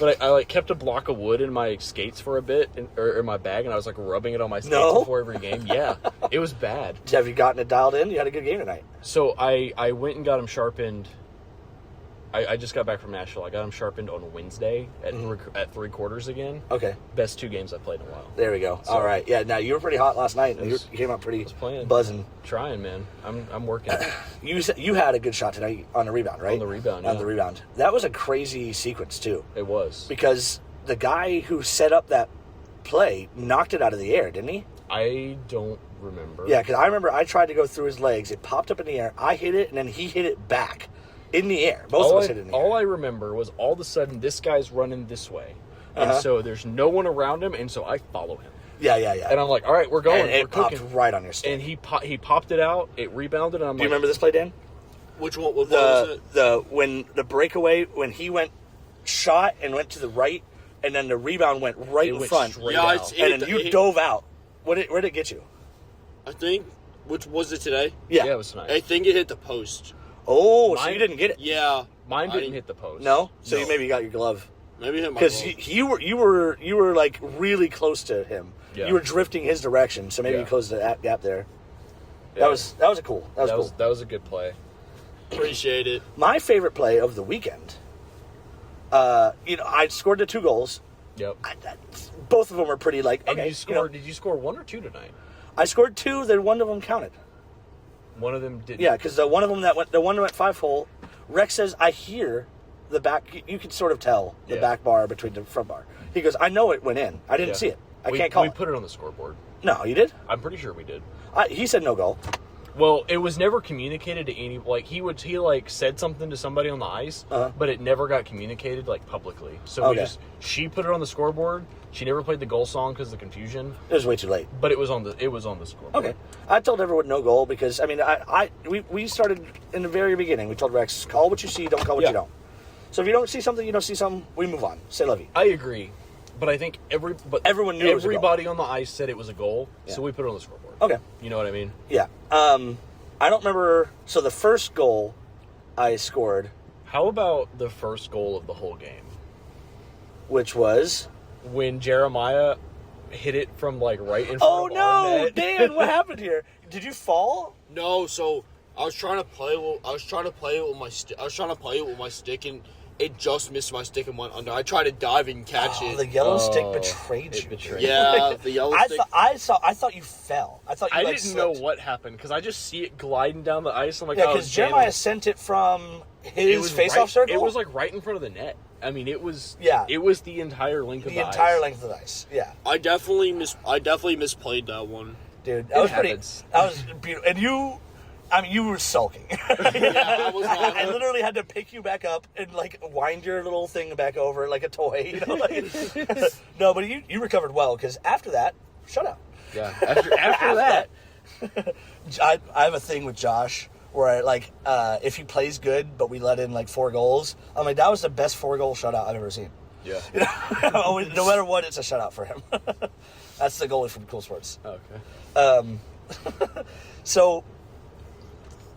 But I kept a block of wood in my skates for a bit, or in my bag, and I was like rubbing it on my skates before every game. Yeah, it was bad. Have you gotten it dialed in? You had a good game tonight. So I went and got them sharpened. I just got back from Nashville. I got them sharpened on Wednesday at 3/4 again. Okay. Best 2 games I've played in a while. There we go. So, all right. Yeah. Now you were pretty hot last night. You came out pretty buzzing. Trying, man. I'm working. You had a good shot tonight on the rebound, right? On the rebound. Yeah. On the rebound. That was a crazy sequence too. It was because the guy who set up that play knocked it out of the air, didn't he? I don't remember. Yeah, because I remember I tried to go through his legs. It popped up in the air. I hit it, and then he hit it back. In the air. Both of us hit it in the air. All I remember was all of a sudden this guy's running this way. And so there's no one around him, and so I follow him. Yeah. And I'm like, all right, we're going. And it popped right on your stick. And he popped it out. It rebounded, and I'm Do you remember this play, Dan? Which one? What was it? When the breakaway, when he shot and went to the right, and then the rebound went right in front. And then you dove out. Where did it get you? I think, which was it today? Yeah, it was tonight. I think it hit the post. Oh, so you didn't get it? Yeah, mine didn't hit the post. No, so you maybe got your glove. Maybe hit my glove. Because you were like really close to him. Yeah. You were drifting his direction, so maybe you closed the gap there. Yeah. That was cool. That was a good play. Appreciate it. My favorite play of the weekend. I scored the 2 goals. Yep. Both of them were pretty like. And okay, you scored? Did you score 1 or 2 tonight? I scored 2. Then one of them counted. One of them didn't. Yeah, because the one that went 5-hole. Rex says, I hear the back. You can sort of tell the back bar between the front bar. He goes, I know it went in. I didn't see it. I can't call it. We put it on the scoreboard. No, you did? I'm pretty sure we did. He said no goal. Well, it was never communicated to any. Like he said something to somebody on the ice, but it never got communicated like publicly. So she put it on the scoreboard. She never played the goal song because of the confusion. It was way too late. But it was on the scoreboard. Okay, I told everyone no goal because we started in the very beginning. We told Rex, call what you see, don't call what you don't. So if you don't see something, you don't see something, we move on. Say love you. I agree, but I think everyone knew everybody on the ice said it was a goal, so we put it on the scoreboard. Okay, you know what I mean? Yeah. I don't remember. So the first goal I scored. How about the first goal of the whole game? Which was when Jeremiah hit it from like right in front of our net. Dan, what happened here? Did you fall? No, so I was trying to play it with my stick and it just missed my stick and went under. I tried to dive and catch it. The yellow stick betrayed you. Yeah, the yellow stick. I thought you fell. I thought you didn't slipped. know what happened because I just see it gliding down the ice. I'm like, because Jeremiah sent it from his face-off circle. It was like right in front of the net. I mean, it was. Yeah. It was the entire length of the ice. The entire length of the ice. Yeah. I definitely misplayed that one. Dude, that was beautiful. And you were sulking. Yeah, I was. I literally had to pick you back up and like wind your little thing back over like a toy. You know? No, but you recovered well because after that, shutout. Yeah. After that, I have a thing with Josh where if he plays good, but we let in like 4 goals. I'm like, that was the best 4-goal shutout I've ever seen. Yeah. No matter what, it's a shutout for him. That's the goalie from Cool Sports. Okay. So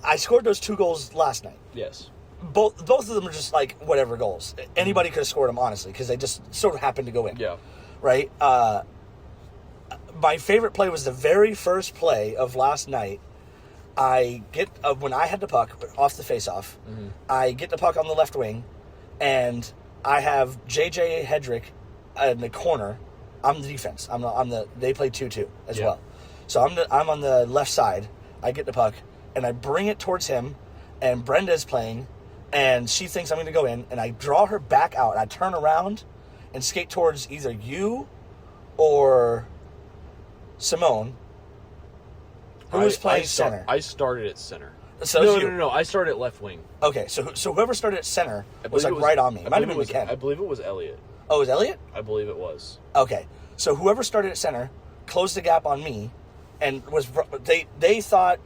I scored those 2 goals last night. Yes. Both of them are just like whatever goals. Anybody could have scored them, honestly, because they just sort of happened to go in. Yeah. Right? My favorite play was the very first play of last night. I get when I had the puck off the face-off, I get the puck on the left wing, and I have JJ Hedrick in the corner. I'm the defense. They play 2-2 as well. So I'm on the left side. I get the puck, and I bring it towards him, and Brenda's playing, and she thinks I'm going to go in, and I draw her back out. I turn around and skate towards either you or Simone, who was playing center. I started at center. So No. I started at left wing. Okay, so whoever started at center was like right on me. It might have been McKenna. I believe it was Elliot. Oh, it was Elliot? I believe it was. Okay, so whoever started at center closed the gap on me, and they thought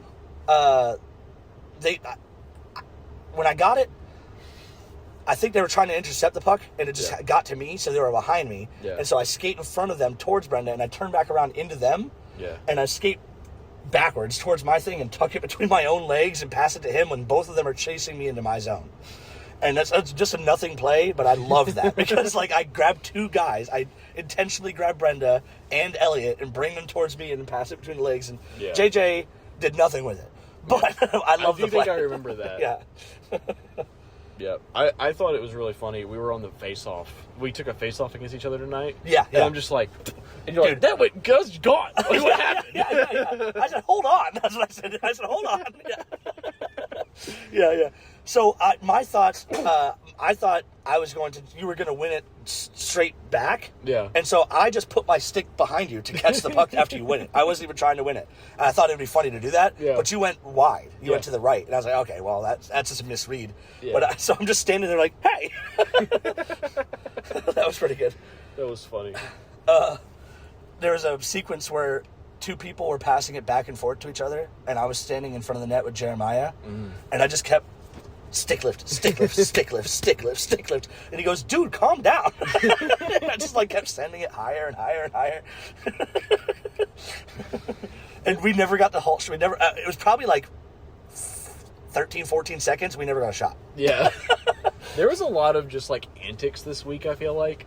when I got it, I think they were trying to intercept the puck, and it just got to me, so they were behind me. Yeah. And so I skate in front of them towards Brenda, and I turn back around into them. Yeah. And I skate backwards towards my thing and tuck it between my own legs and pass it to him when both of them are chasing me into my zone. And that's just a nothing play, but I love that because I grabbed 2 guys. I intentionally grabbed Brenda and Elliot and bring them towards me and pass it between the legs. And JJ did nothing with it. But I love the play. I think I remember that. Yeah. Yeah, I thought it was really funny. We were on the face-off. We took a face-off against each other tonight. Yeah. And I'm just like, and you're like, that went, Gus, gone. What happened? Yeah. I said, hold on. That's what I said. I said, hold on. Yeah. So my thoughts, I thought you were going to win it straight back. Yeah. And so I just put my stick behind you to catch the puck after you win it. I wasn't even trying to win it. And I thought it would be funny to do that. Yeah. But you went wide. You went to the right. And I was like, okay, well, that's just a misread. Yeah. But so I'm just standing there like, hey. That was pretty good. That was funny. There was a sequence where 2 people were passing it back and forth to each other, and I was standing in front of the net with Jeremiah, and I just kept stick lift, stick lift, stick lift, stick lift, stick lift, and he goes, dude, calm down. And I just kept sending it higher and higher and higher. And we never got the halt. We never. It was probably 13, 14 seconds. We never got a shot. Yeah. There was a lot of just antics this week, I feel like.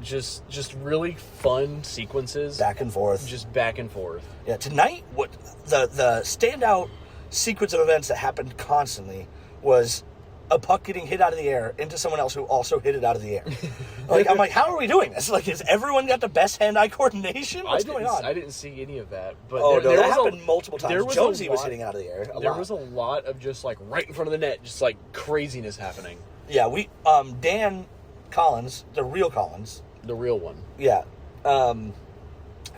Just really fun sequences. Back and forth. Just back and forth. Yeah, tonight, what the standout sequence of events that happened constantly was a puck getting hit out of the air into someone else who also hit it out of the air. Like, I'm like, how are we doing this? Like, has everyone got the best hand-eye coordination? What's going on? I didn't see any of that. But that happened multiple times. Jonesy was hitting out of the air. There was a lot of just, like, right in front of the net, just, like, craziness happening. Yeah, Dan Collins, the real Collins. The real one. Yeah.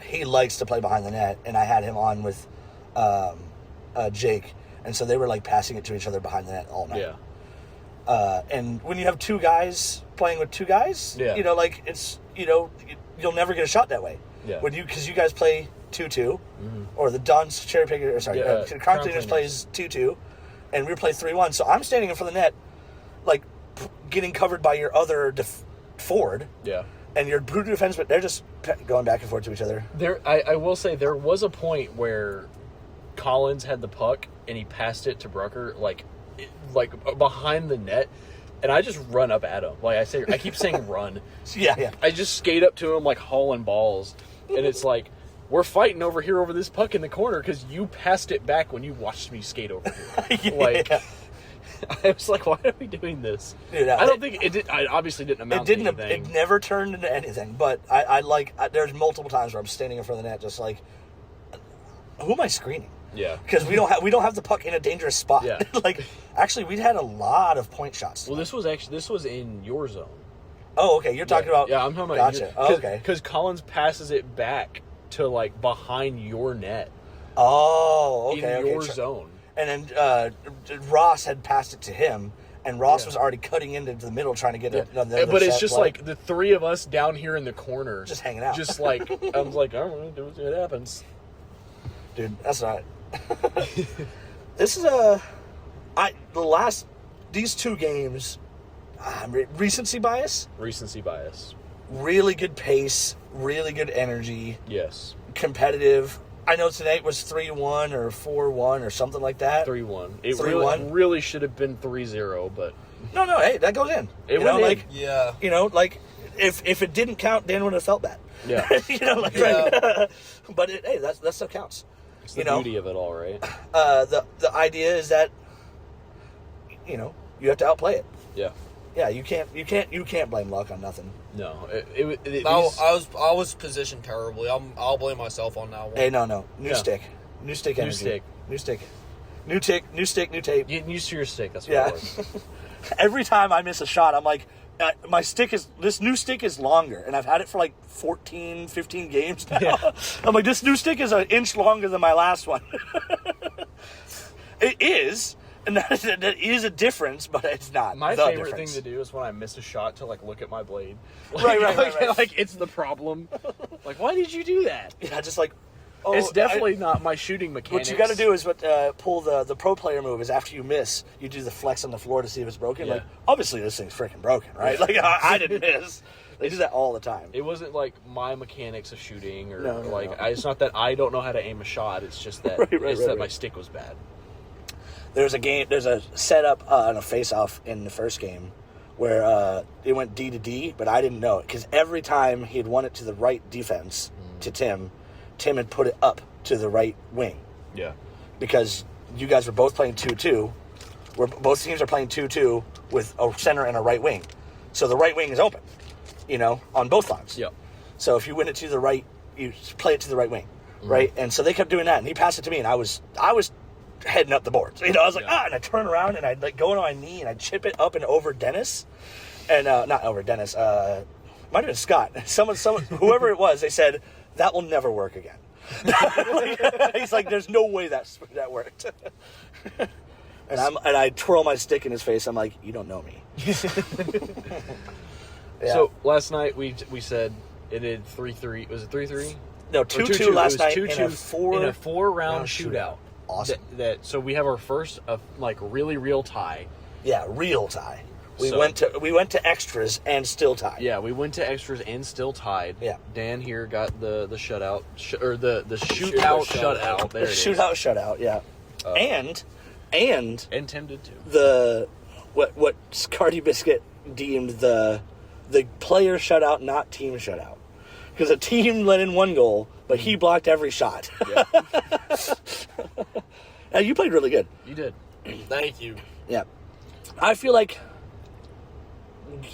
He likes to play behind the net, and I had him on with Jake, and so they were, like, passing it to each other behind the net all night. Yeah. And when you have two guys playing with two guys, you know, like, it's, you know, you'll never get a shot that way. Yeah. Because you guys play 2-2, or the Duns Cherry Picker, or sorry, Crown Cleaners plays 2-2, and we play 3-1. So I'm standing in front of the net, like, getting covered by your other forward. Yeah. And your blue defensemen, they're just going back and forth to each other. I will say there was a point where Collins had the puck and he passed it to Brucker, like behind the net, and I just run up at him. Like I keep saying run. Yeah. I just skate up to him like hauling balls, and it's like, we're fighting over here over this puck in the corner because you passed it back when you watched me skate over here. Like, I was like, why are we doing this? Dude, I don't think it did. I obviously didn't amount to anything. It never turned into anything. But there's multiple times where I'm standing in front of the net, just like, who am I screening? Yeah, because we don't have the puck in a dangerous spot. Yeah. Like, actually, we'd had a lot of point shots. Well, this was in your zone. Oh, okay. You're talking about. Yeah, I'm talking about. Gotcha. Oh, okay. Because Collins passes it back to like behind your net. Oh, okay. In your zone. And then Ross had passed it to him, and Ross was already cutting into the middle trying to get it. But it's just like the three of us down here in the corner, just hanging out. Just like I was like, I don't know, it happens, dude. That's not. This is these two games, recency bias. Recency bias. Really good pace, really good energy. Yes. Competitive. I know tonight was 3-1 or 4-1 or something like that. 3-1. It 3-1. Really should have been 3-0, but no. Hey, that goes in. It went in. Like, yeah. You know, like if it didn't count, Dan would have felt bad. Yeah. You know, like, right? But hey, that still counts. It's the beauty of it all, right? The idea is that, you know, you have to outplay it. Yeah. Yeah, you can't blame luck on nothing. No, I was positioned terribly. I'll blame myself on that one. Hey, no, new stick energy. New stick, new tape. Getting used to your stick. That's what it was. Every time I miss a shot, I'm like, this new stick is longer, and I've had it for like 14, 15 games now. Yeah. I'm like, this new stick is an inch longer than my last one. It is. And that is a difference, but it's not. My favorite thing to do is when I miss a shot to like look at my blade. Like, right. Like it's the problem. Like, why did you do that? Yeah, just like, it's definitely not my shooting mechanics. What you got to do is pull the pro player move is after you miss, you do the flex on the floor to see if it's broken. Yeah. Like, obviously this thing's freaking broken, right? Like I didn't miss. They do that all the time. It wasn't like my mechanics of shooting or no. It's not that I don't know how to aim a shot. It's just that my stick was bad. There's a setup on a face-off in the first game where it went D to D, but I didn't know it because every time he had won it to the right defense to Tim had put it up to the right wing. Yeah. Because you guys were both playing 2-2. Both teams are playing 2-2 with a center and a right wing. So the right wing is open, you know, on both lines. Yeah. So if you win it to the right, you play it to the right wing, right? And so they kept doing that, and he passed it to me, and I was heading up the boards. You know, I was like, and I turn around, and I'd like go on my knee, and I'd chip it up and over Dennis. And not over Dennis. Might have been Scott. Someone, whoever it was, they said, that will never work again. He's like, there's no way that worked. And I twirl my stick in his face. I'm like, you don't know me. Yeah. So last night we said it did 3-3. Was it 3-3? No, 2-2 last night 2-2 in a 4-round shootout. Awesome. So we have our first really real tie. Yeah, real tie. We went to extras and still tied. Yeah, we went to extras and still tied. Yeah. Dan here got the shutout or the shootout shutout. There it is. Shootout shutout. Yeah. And Tim did too. The what Cardi Biscuit deemed the player shutout, not team shutout, because a team let in one goal, but he blocked every shot. Yeah. Now, you played really good. You did. Thank you. Yeah. I feel like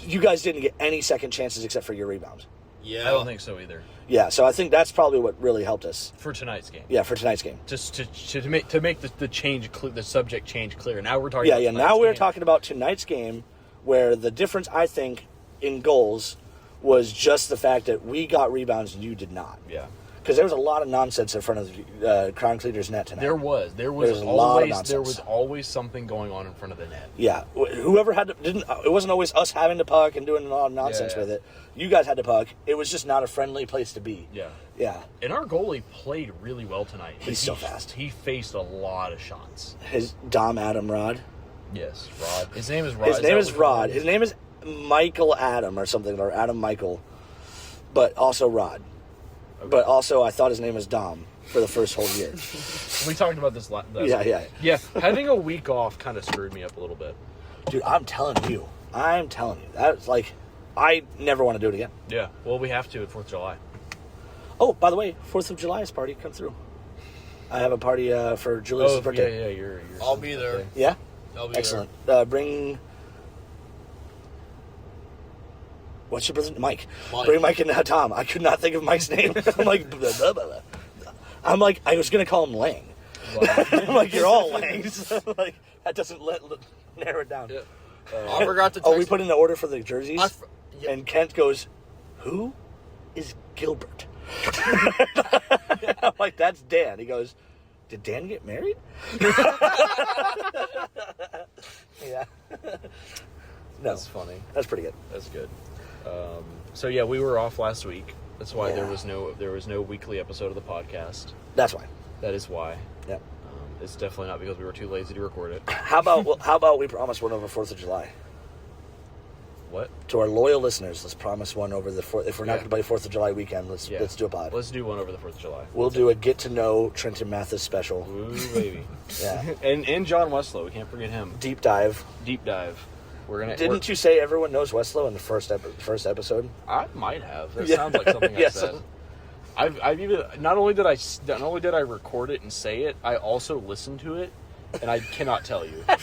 you guys didn't get any second chances except for your rebounds. Yeah, I don't think so either. Yeah, so I think that's probably what really helped us for tonight's game. Yeah, for tonight's game. Just to make the change the subject change clear. Now we're talking. Yeah. Now we're talking about tonight's game, where the difference I think in goals was just the fact that we got rebounds and you did not. Yeah. Because there was a lot of nonsense in front of Crown Cleaner's net tonight. There was always something going on in front of the net. Yeah, whoever had to, it wasn't always us having the puck and doing a lot of nonsense with it. You guys had the puck. It was just not a friendly place to be. Yeah. And our goalie played really well tonight. He's so fast. He faced a lot of shots. His Adam Rod. Yes, Rod. His name is Rod. His name is Rod. His name is Michael Adam or something, or Adam Michael, but also Rod. Okay. But also, I thought his name was Dom for the first whole year. We talked about this last Yeah, having a week off kind of screwed me up a little bit. Dude, I'm telling you. That's like, I never want to do it again. Yeah, well, we have to at 4th of July. Oh, by the way, 4th of July's party, come through. I have a party for Julius' birthday. Yeah, I'll be there. Birthday. Yeah? I'll be Excellent. Bring... What's your brother? Mike. Bring Mike and Tom. I could not think of Mike's name. I'm like, blah, blah, blah. I was going to call him Lang. Wow. I'm like, you're all Langs. Like, that doesn't narrow it down. Yeah. I forgot to text we put in the order for the jerseys, and Kent goes, who is Gilbert? I'm like, that's Dan. He goes, did Dan get married? Yeah. No. That's funny. That's pretty good. That's good. So yeah, we were off last week. That's why there was no weekly episode of the podcast. That's why. That is why. Yeah. It's definitely not because we were too lazy to record it. How about we promise one over 4th of July? What? To our loyal listeners, let's promise one over the 4th. If we're not going to play 4th of July weekend, let's do a pod. Let's do one over the 4th of July. We'll do a get to know Trenton Mathis special. Ooh, baby. Yeah. and John Weslo, we can't forget him. Deep dive. Didn't you say everyone knows Weslo in the first episode? I might have. That sounds like something I said. I've even not only did I record it and say it, I also listened to it, and I cannot tell you. I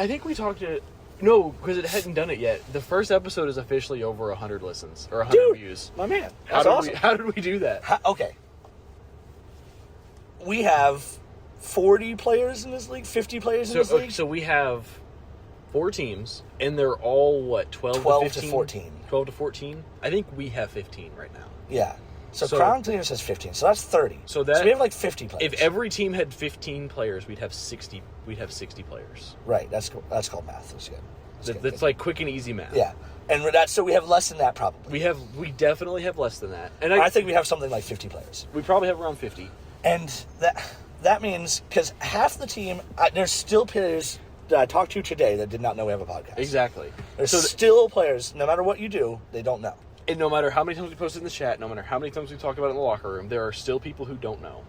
think we talked to. No, because it hadn't done it yet. The first episode is officially over 100 listens or 100 views. My man, that's awesome. How did we do that? Okay, we have 40 players in this league, 50 players in this league. So we have 4 teams, and they're all what 12 to 14. 12 to 14. I think we have 15 right now. Yeah. So Crown Cleaner says 15. So that's 30. So we have like 50 players. If every team had 15 players, we'd have 60. We'd have 60 players. Right. That's called math. That's good. That's like quick and easy math. Yeah. And so we have less than that probably. We definitely have less than that. And I think we have something like 50 players. We probably have around 50. And that means because half the team, there's still players that I talked to today that did not know we have a podcast. Exactly. There's still players, no matter what you do, they don't know. And no matter how many times we posted in the chat, no matter how many times we talked about it in the locker room, there are still people who don't know.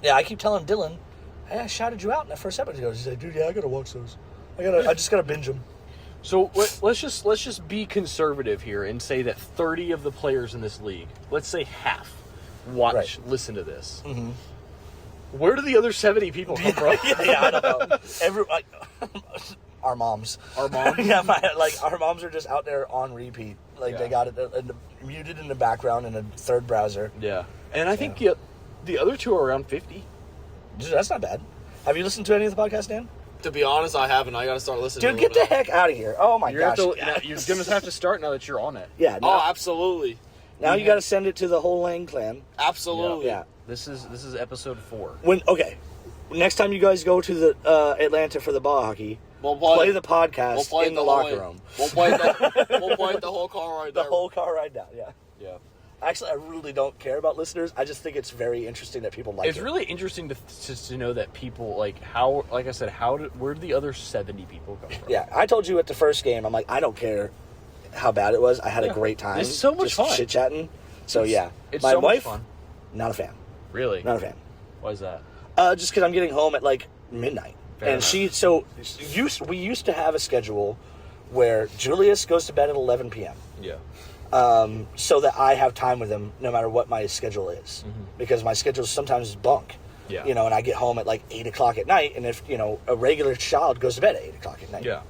Yeah, I keep telling Dylan, hey, I shouted you out in that first episode. He's like, dude, I gotta watch those. I just gotta binge them. So let's just be conservative here and say that 30 of the players in this league, let's say half, listen to this. Mm-hmm. Where do the other 70 people come from? Yeah, I don't know. Our moms. Our moms? Yeah, our moms are just out there on repeat. They got it muted in the background in a third browser. Yeah. And I think the other 2 are around 50. Dude, that's not bad. Have you listened to any of the podcasts, Dan? To be honest, I haven't. I got to start listening. Dude, get the heck out of here! Oh my gosh! You're gonna have to start now that you're on it. Yeah. Absolutely. Now you got to send it to the whole Lang clan. Absolutely. Yeah. This is episode 4. Next time you guys go to the Atlanta for the ball hockey, we'll play the podcast in the locker room. We'll play the whole car ride. The whole car ride down. Yeah. Yeah. Actually, I really don't care about listeners. I just think it's very interesting that people like it. It's really interesting to know that people, where did the other 70 people come from? Yeah, I told you at the first game, I'm like, I don't care how bad it was. I had a great time. It's so much fun. Chit-chatting. So, it's my so wife, much fun. Not a fan. Really? Not a fan. Why is that? Just because I'm getting home at, midnight. Fair enough. We used to have a schedule where Julius goes to bed at 11 p.m. Yeah. So that I have time with him no matter what my schedule is. Mm-hmm. Because my schedule sometimes is bunk. Yeah. You know, and I get home at like 8 o'clock at night, and if, you know, a regular child goes to bed at 8 o'clock at night. Yeah.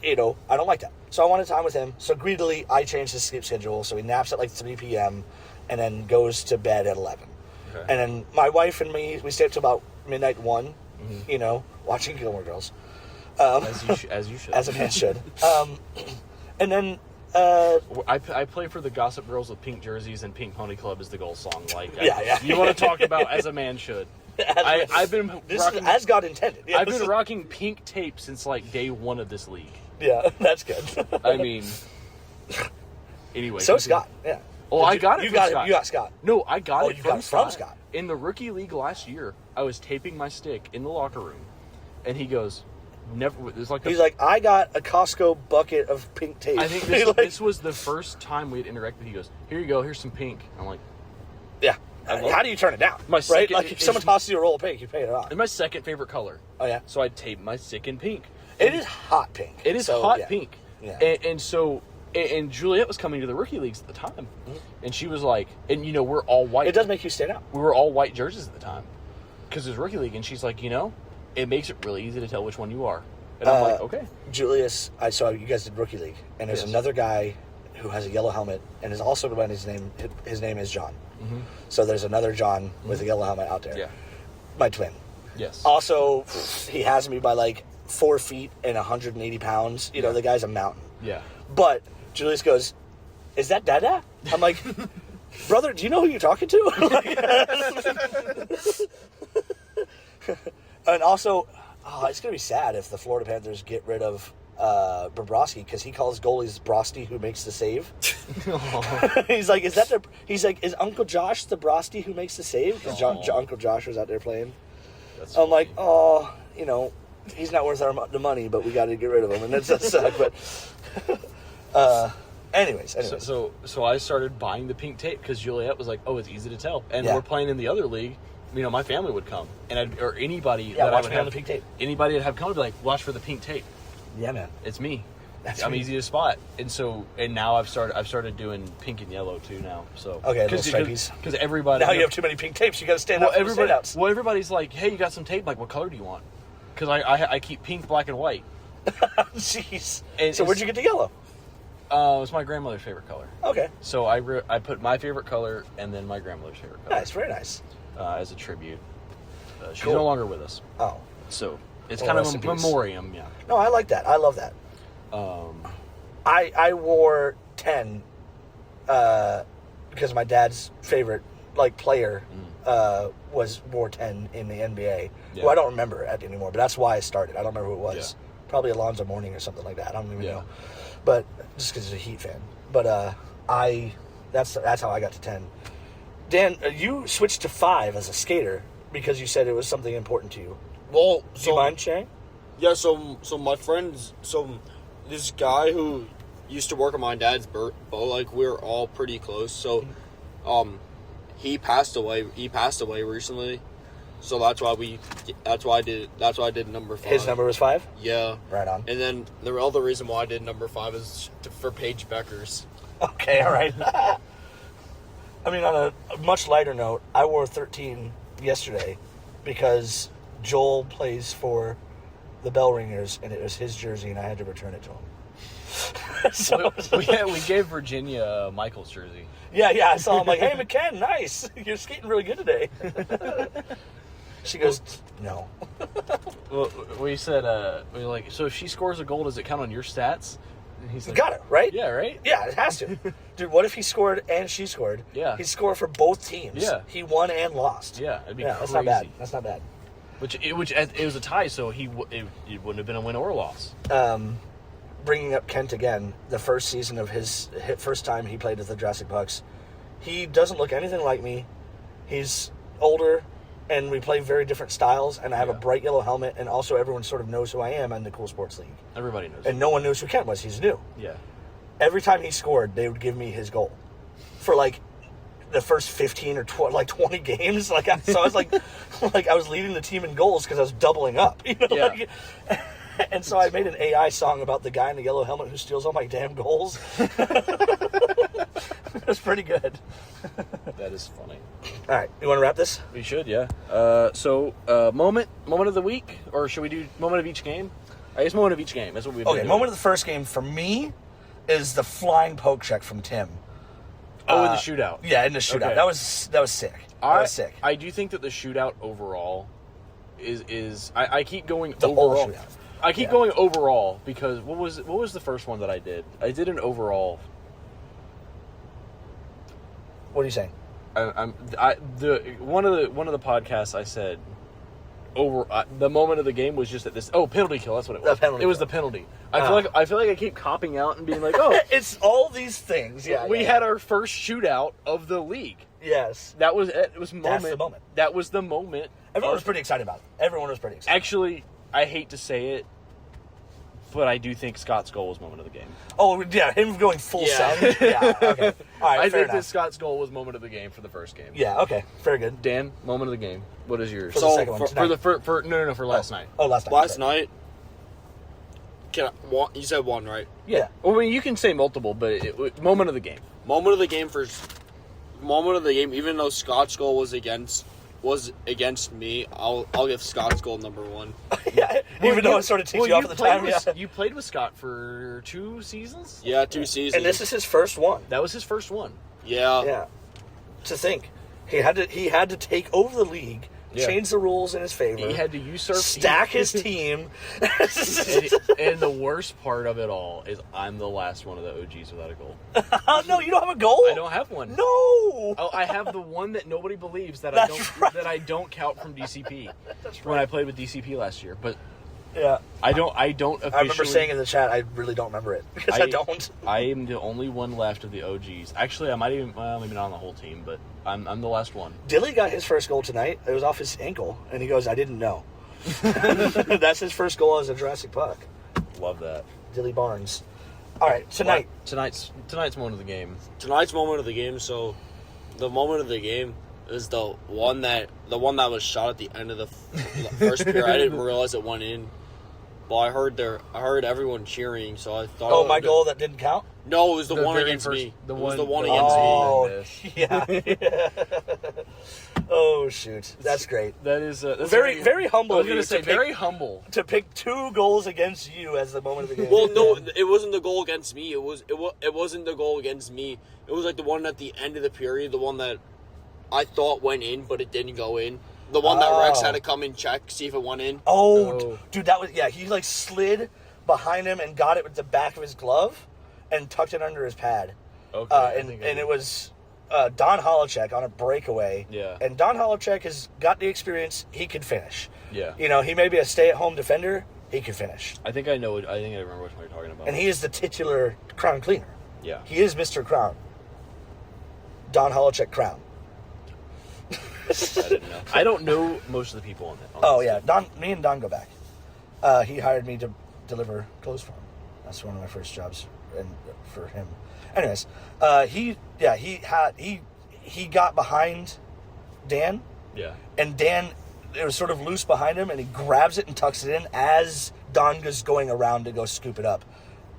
You know, I don't like that. So I wanted time with him. So greedily, I changed his sleep schedule. So he naps at like 3 p.m. and then goes to bed at 11. Okay. And then my wife and me, we stay up till about midnight 1, you know, watching Gilmore Girls. As you should. As a man should. And then... I play for the Gossip Girls with pink jerseys, and Pink Pony Club is the goal song. Like, yeah. You want to talk about as a man should. I've been rocking, as God intended. Yeah, I've been rocking pink tape since like day 1 of this league. Yeah, that's good. I mean, anyway. So Scott, yeah. Oh, I got it. You from got Scott. it. You got Scott. No, I got it you from got it Scott. from Scott. In the rookie league last year, I was taping my stick in the locker room, and he goes, "Never." It's like He's like, I got a Costco bucket of pink tape. I think this was the first time we had interacted. He goes, "Here you go. Here's some pink." I'm like, yeah. How do you turn it down? My right? second Like if someone tosses you a roll of pink, you pay it off. it's my second favorite color. Oh yeah. So I taped my stick in pink. It is hot pink. It is So, hot yeah. pink. Yeah. And so, and Juliet was coming to the rookie leagues at the time, and she was like, and you know, we're all white. It does make you stand out. We were all white jerseys at the time because it was rookie league, and she's like, you know, it makes it really easy to tell which one you are. And I'm like, okay. Julius, I saw you guys did rookie league, and there's Yes. another guy who has a yellow helmet, and is also by his name. His name is John. So there's another John with a yellow helmet out there. Yeah. My twin. Yes. Also, he has me by like 4 feet and 180 pounds. You know, the guy's a mountain. Yeah. But Julius goes, "Is that Dada?" I'm like, "Brother, do you know who you're talking to?" And also, it's gonna be sad if the Florida Panthers get rid of Bobrovsky, because he calls goalies Brosty who makes the save. He's like, is Uncle Josh the Brosty who makes the save? Because Uncle Josh was out there playing. That's I'm like, funny. you know, he's not worth the money, but we got to get rid of him, and that's sad. But anyways. So I started buying the pink tape because Juliet was like, oh, it's easy to tell, and Yeah. we're playing in the other league. You know, my family would come, and or anybody Yeah, that I watch would me on have the pink tape. Anybody that have come would be like, watch for the pink tape. Yeah, man. It's me. That's I'm me. easy to spot, and now I've started doing pink and yellow too now. So Okay, little stripies. because everybody Now you have too many pink tapes. You got to stand out for the standouts. well, everybody's like, hey, you got some tape? Like, what color do you want? Because I keep pink, black, and white. Jeez. And So where'd you get the yellow? It's my grandmother's favorite color. Okay. So I put my favorite color and then my grandmother's favorite color. Nice. Very nice. As a tribute. She's Cool. no longer with us, Oh. so it's Well, kind of rest a in peace. memoriam. Yeah. No, I like that. I love that. I wore 10 because my dad's favorite player wore 10 in the NBA. Yeah. Who I don't remember anymore, but that's why I started. I don't remember who it was. Yeah. Probably Alonzo Mourning or something like that. I don't even Yeah. know. But just because he's a Heat fan. But that's how I got to 10. Dan, you switched to 5 as a skater because you said it was something important to you. Well, Do you mind sharing? Yeah, so my friends, this guy who used to work at my dad's boat, like we were all pretty close. So, he passed away. He passed away recently. So that's why I did number 5. His number was 5? Yeah. Right on. And then the other reason why I did number 5 is for Paige Beckers. Okay, all right. I mean, on a much lighter note, I wore 13 yesterday because Joel plays for the Bell Ringers, and it was his jersey, and I had to return it to him. So, we gave Virginia Michael's jersey. yeah, I saw him like, hey, McKen, nice. You're skating really good today. She goes, no. Well, we said we were like, so if she scores a goal, does it count on your stats? And he's like, Got it, right? yeah, right. Yeah, it has to. Dude, what if he scored and she scored? Yeah. He'd score for both teams. Yeah. He won and lost. Yeah, it'd be That's crazy. not bad. That's not bad. Which it was a tie, so it wouldn't have been a win or a loss. Bringing up Kent again, the first season of his first time he played with the Jurassic Bucks, he doesn't look anything like me. He's older, and we play very different styles, and I have a Yeah. bright yellow helmet, and also everyone sort of knows who I am in the Cool Sports League. Everybody knows. And no one knows who Kent was. He's new. Yeah. Every time he scored, they would give me his goal for the first 15 or 20 games. So I was like I was leading the team in goals because I was doubling up. You know, Yeah. And so I made an AI song about the guy in the yellow helmet who steals all my damn goals. It was pretty good. That is funny. All right, you want to wrap this? We should, yeah. Moment of the week, or should we do moment of each game? I guess moment of each game. That's what we've been doing. Moment of the first game for me is the flying poke check from Tim. In the shootout. Yeah, in the shootout. Okay. That was sick. That was sick. I do think that the shootout overall is I keep going The whole overall. shootout. I keep going overall because what was the first one that I did? I did an overall. What are you saying? One of the podcasts I said the moment of the game was just at this penalty kill. That's what it was. It was the penalty. I feel like I keep copping out and being like, it's all these things. Yeah, we had our first shootout of the league. Yes, That was it. It was moment. That's the moment. That was the moment. Everyone was pretty excited about it. Actually, I hate to say it, but I do think Scott's goal was moment of the game. Oh yeah, him going full send. Yeah, okay. All right, I fair think enough. that Scott's goal was moment of the game for the first game. Yeah, okay, very good. Dan, moment of the game. What is yours? For the second one, tonight. For last night. Oh, last night. Last night. You said one, right? Yeah. Well, I mean, you can say multiple, but moment of the game. Moment of the game. Even though Scott's goal was against me, I'll give Scott's goal number one. Yeah, even though it sort of takes you off at the time. Yeah. You played with Scott for 2 seasons? Yeah, 2 seasons. And this is his first one. That was his first one. Yeah. Yeah. To think, he had to take over the league, change the rules in his favor. He had to usurp, stack his team. and the worst part of it all is I'm the last one of the OGs without a goal. No, you don't have a goal. I don't have one. No. Oh, I have the one that nobody believes that I don't count from DCP. That's right. When I played with DCP last year, but yeah, I don't officially. I remember saying in the chat, I really don't remember it because I don't. I am the only one left of the OGs. Actually, I might even maybe not on the whole team, but I'm the last one. Dilly got his first goal tonight. It was off his ankle, and he goes, "I didn't know." That's his first goal as a Jurassic Puck. Love that. Dilly Barnes. All right, tonight. Tonight's moment of the game. Tonight's moment of the game. So, the moment of the game is the one that was shot at the end of the first period. I didn't realize it went in, but I heard everyone cheering, so I thought. Oh, my goal that didn't count. No, it was the one very against first- me. the It was one- the one the against one- me. Yeah. Oh shoot, that's great. That is that's Very, very humble. I was of you going to say to pick- very humble. to pick 2 goals against you as the moment of the game. Well, no, it wasn't the goal against me. It wasn't the goal against me. It was like the one at the end of the period, the one that I thought went in, but it didn't go in. The one that Rex had to come and check, see if it went in. Oh, dude, that was he like slid behind him and got it with the back of his glove and tucked it under his pad. Okay. And it was Don Holacek on a breakaway. Yeah. And Don Holacek has got the experience. He can finish. Yeah. You know, he may be a stay-at-home defender. He can finish. I think I know. I think I remember what you're talking about. And he is the titular crown cleaner. Yeah. He is Mr. Crown. Don Holacek Crown. I didn't know. I don't know most of the people on that. Oh, yeah. Me and Don go back. He hired me to deliver clothes for him. That's one of my first jobs for him. Anyways, he got behind Dan, Yeah. and Dan, it was sort of loose behind him, and he grabs it and tucks it in as Don was going around to go scoop it up.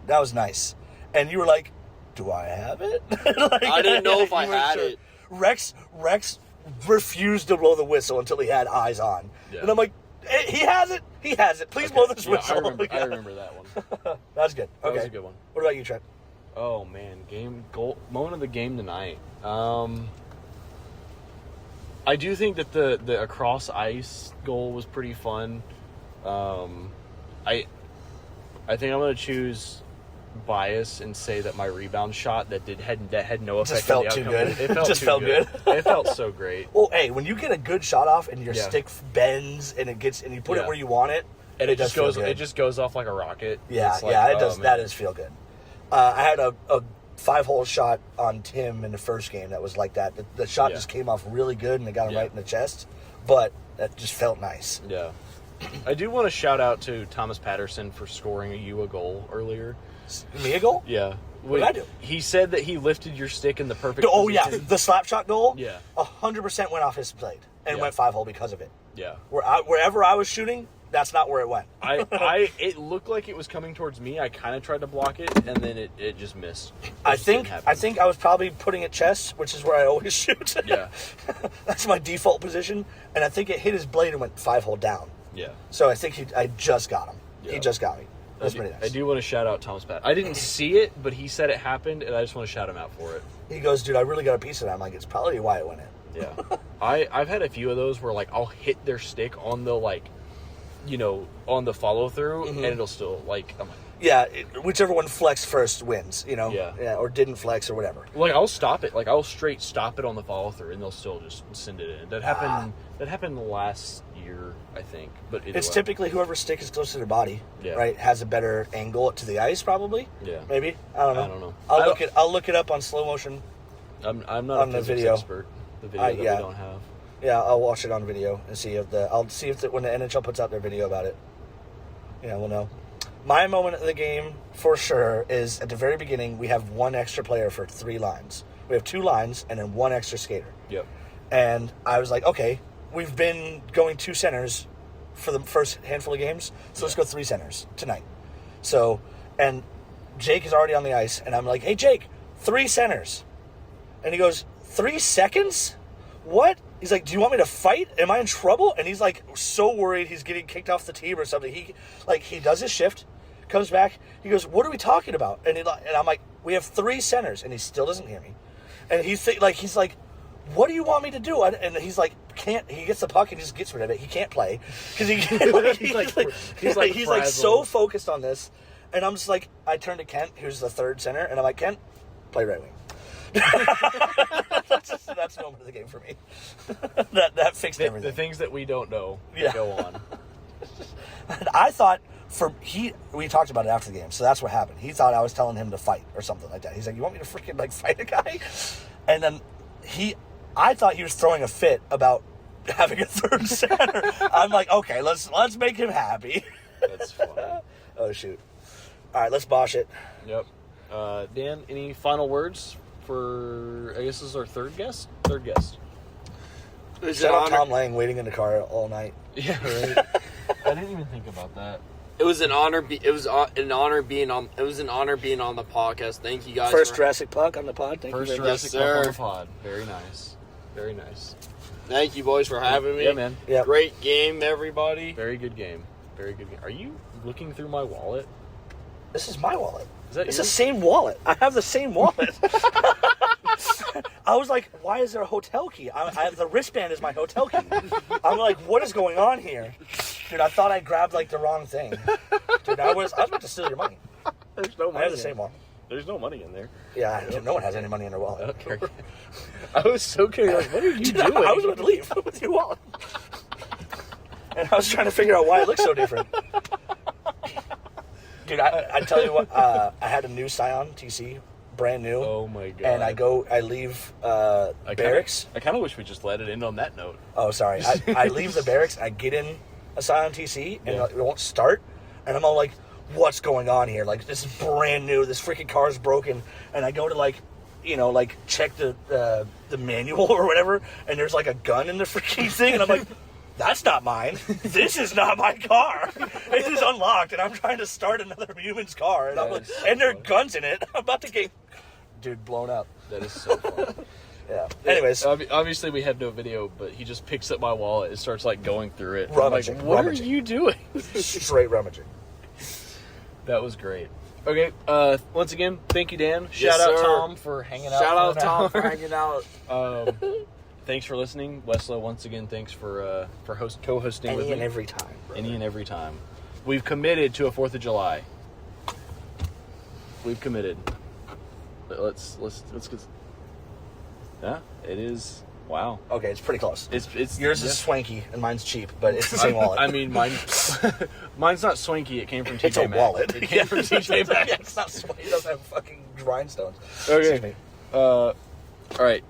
That was nice. And you were like, do I have it? Like, I didn't know if I you weren't had sure. it. Rex refused to blow the whistle until he had eyes on. Yeah. And I'm like, he has it. He has it. Please blow this Yeah, whistle. I remember that one. That's good. That Okay. was a good one. What about you, Trent? Oh man, moment of the game tonight. I do think that the across ice goal was pretty fun. I think I'm gonna choose bias and say that my rebound shot that had no effect. Just felt on the too outcome. good. It felt Just too felt good. It felt so great. Well, hey, when you get a good shot off and your Yeah. stick bends and you put it Yeah. where you want it, And it does just feel goes. good. It just goes off like a rocket. Yeah, It's like, yeah, it oh, does. man. That is feel good. I had a 5-hole shot on Tim in the first game that was like that. The shot Yeah. just came off really good and it got him Yeah. right in the chest, but that just felt nice. Yeah. I do want to shout out to Thomas Patterson for scoring you a goal earlier. Me a goal? Yeah. What did I do? He said that he lifted your stick in the perfect Oh yeah, position. the slap shot goal. Yeah. 100% went off his plate and Yeah. went 5-hole because of it. Yeah. Wherever I was shooting, that's not where it went. It looked like it was coming towards me. I kind of tried to block it, and then it just missed. I think I was probably putting it chest, which is where I always shoot. Yeah. That's my default position, and I think it hit his blade and went 5-hole down. Yeah. So I think I just got him. Yeah. He just got me. That's pretty nice. I do want to shout out Thomas Pat. I didn't see it, but he said it happened, and I just want to shout him out for it. He goes, dude, I really got a piece of that. I'm like, it's probably why it went in. Yeah. I've had a few of those where, like, I'll hit their stick on the, like, you know, on the follow-through, and it'll still, like, I'm like... Yeah, whichever one flexed first wins, you know? Yeah. Or didn't flex or whatever. Like, I'll stop it. Like, I'll straight stop it on the follow-through, and they'll still just send it in. That happened last year, I think. But it's typically whoever's stick is close to their body, right? Has a better angle to the ice, probably. Yeah. Maybe. I don't know. I'll look it up on slow motion. I'm not a physics expert. The video that we don't have. Yeah, I'll watch it on video and see if when the NHL puts out their video about it. Yeah, we'll know. My moment of the game, for sure, is at the very beginning, we have one extra player for 3 lines. We have 2 lines and then 1 extra skater. Yep. And I was like, okay, we've been going 2 centers for the first handful of games, so let's go 3 centers tonight. So, and Jake is already on the ice, and I'm like, hey, Jake, 3 centers. And he goes, 3 seconds? What? He's like, do you want me to fight? Am I in trouble? And he's like so worried he's getting kicked off the team or something. He does his shift, comes back. He goes, what are we talking about? And I'm like, we have 3 centers. And he still doesn't hear me. And he's like, what do you want me to do? And he's like, can't. He gets the puck and just gets rid of it. He can't play because he's like so focused on this. And I'm just like, I turn to Kent, who's the 3rd center, and I'm like, Kent, play right wing. That's the moment of the game for me. that fixed everything. The things that we don't know go on. And I thought we talked about it after the game, so that's what happened. He thought I was telling him to fight or something like that. He's like, you want me to freaking like fight a guy? And then I thought he was throwing a fit about having a 3rd center. I'm like, okay, let's make him happy. That's funny. Oh shoot. All right, let's bosh it. Yep. Dan, any final words for, I guess this is our third guest? Shout out Tom Lang waiting in the car all night. Yeah, right. I didn't even think about that. It was an honor. It was an honor being on the podcast. Thank you guys. First Jurassic Puck on the pod. First Jurassic Puck on the pod. Very nice. Very nice. Thank you, boys, for having me. Yeah, man. Yep. Great game, everybody. Very good game. Very good game. Are you looking through my wallet? This is my wallet. Is that it's yours? the same wallet. I have the same wallet. I was like, why is there a hotel key? The wristband is my hotel key. I'm like, what is going on here? Dude, I thought I grabbed like the wrong thing. Dude, I was about to steal your money. There's no money. I have the same wallet. There's no money in there. Yeah, no one has any money in their wallet. Okay. I was so curious. What are you doing? I was about to leave with your wallet. And I was trying to figure out why it looks so different. Dude, I tell you what, I had a new Scion TC, brand new. Oh my god! And I leave barracks. I kind of wish we just let it end on that note. Oh, sorry. I leave the barracks. I get in a Scion TC, and it won't start. And I'm all like, "What's going on here? Like, this is brand new. This freaking car is broken." And I go to check the manual or whatever, and there's like a gun in the freaking thing, and I'm like, that's not mine. This is not my car. It is unlocked, and I'm trying to start another human's car, and there are guns in it. I'm about to get, blown up. That is so funny. Yeah. Anyways, obviously we have no video, but he just picks up my wallet and starts like going through it. Rummaging. I'm like, what are you doing? Straight rummaging. That was great. Okay. Once again, thank you, Dan. Yes, Shout out sir. Tom for hanging out. Shout out Tom for hanging out. Thanks for listening, Weslo. Once again, thanks for co-hosting with me. Any and every time. Brother. Any and every time. We've committed to a 4th of July. We've committed. But let's get. Yeah, it is. Wow. Okay, it's pretty close. It's yours is swanky and mine's cheap, but it's the same wallet. I mean, mine's not swanky. It came from TJ It's a Maxx. wallet. It came from TJ Maxx. Yeah, it's not swanky. It doesn't have fucking rhinestones. Okay. All right.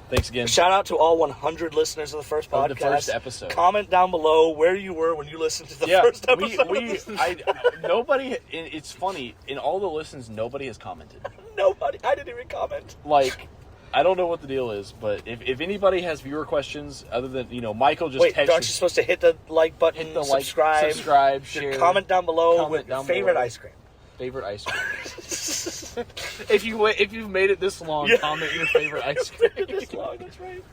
Thanks again. Shout out to all 100 listeners of the first podcast. The first episode. Comment down below where you were when you listened to the first episode. Nobody. It's funny. In all the listens, nobody has commented. Nobody. I didn't even comment. Like, I don't know what the deal is, but if anybody has viewer questions other than Michael just Wait, texted. aren't you supposed to hit the like button, Hit the subscribe, share, comment down below comment with down favorite below. ice cream? Favorite ice cream. if you've made it this long, comment your favorite ice cream. This long, that's right.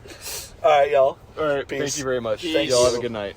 All right, y'all. All right, Peace. thank you very much. Peace. Y'all have a good night.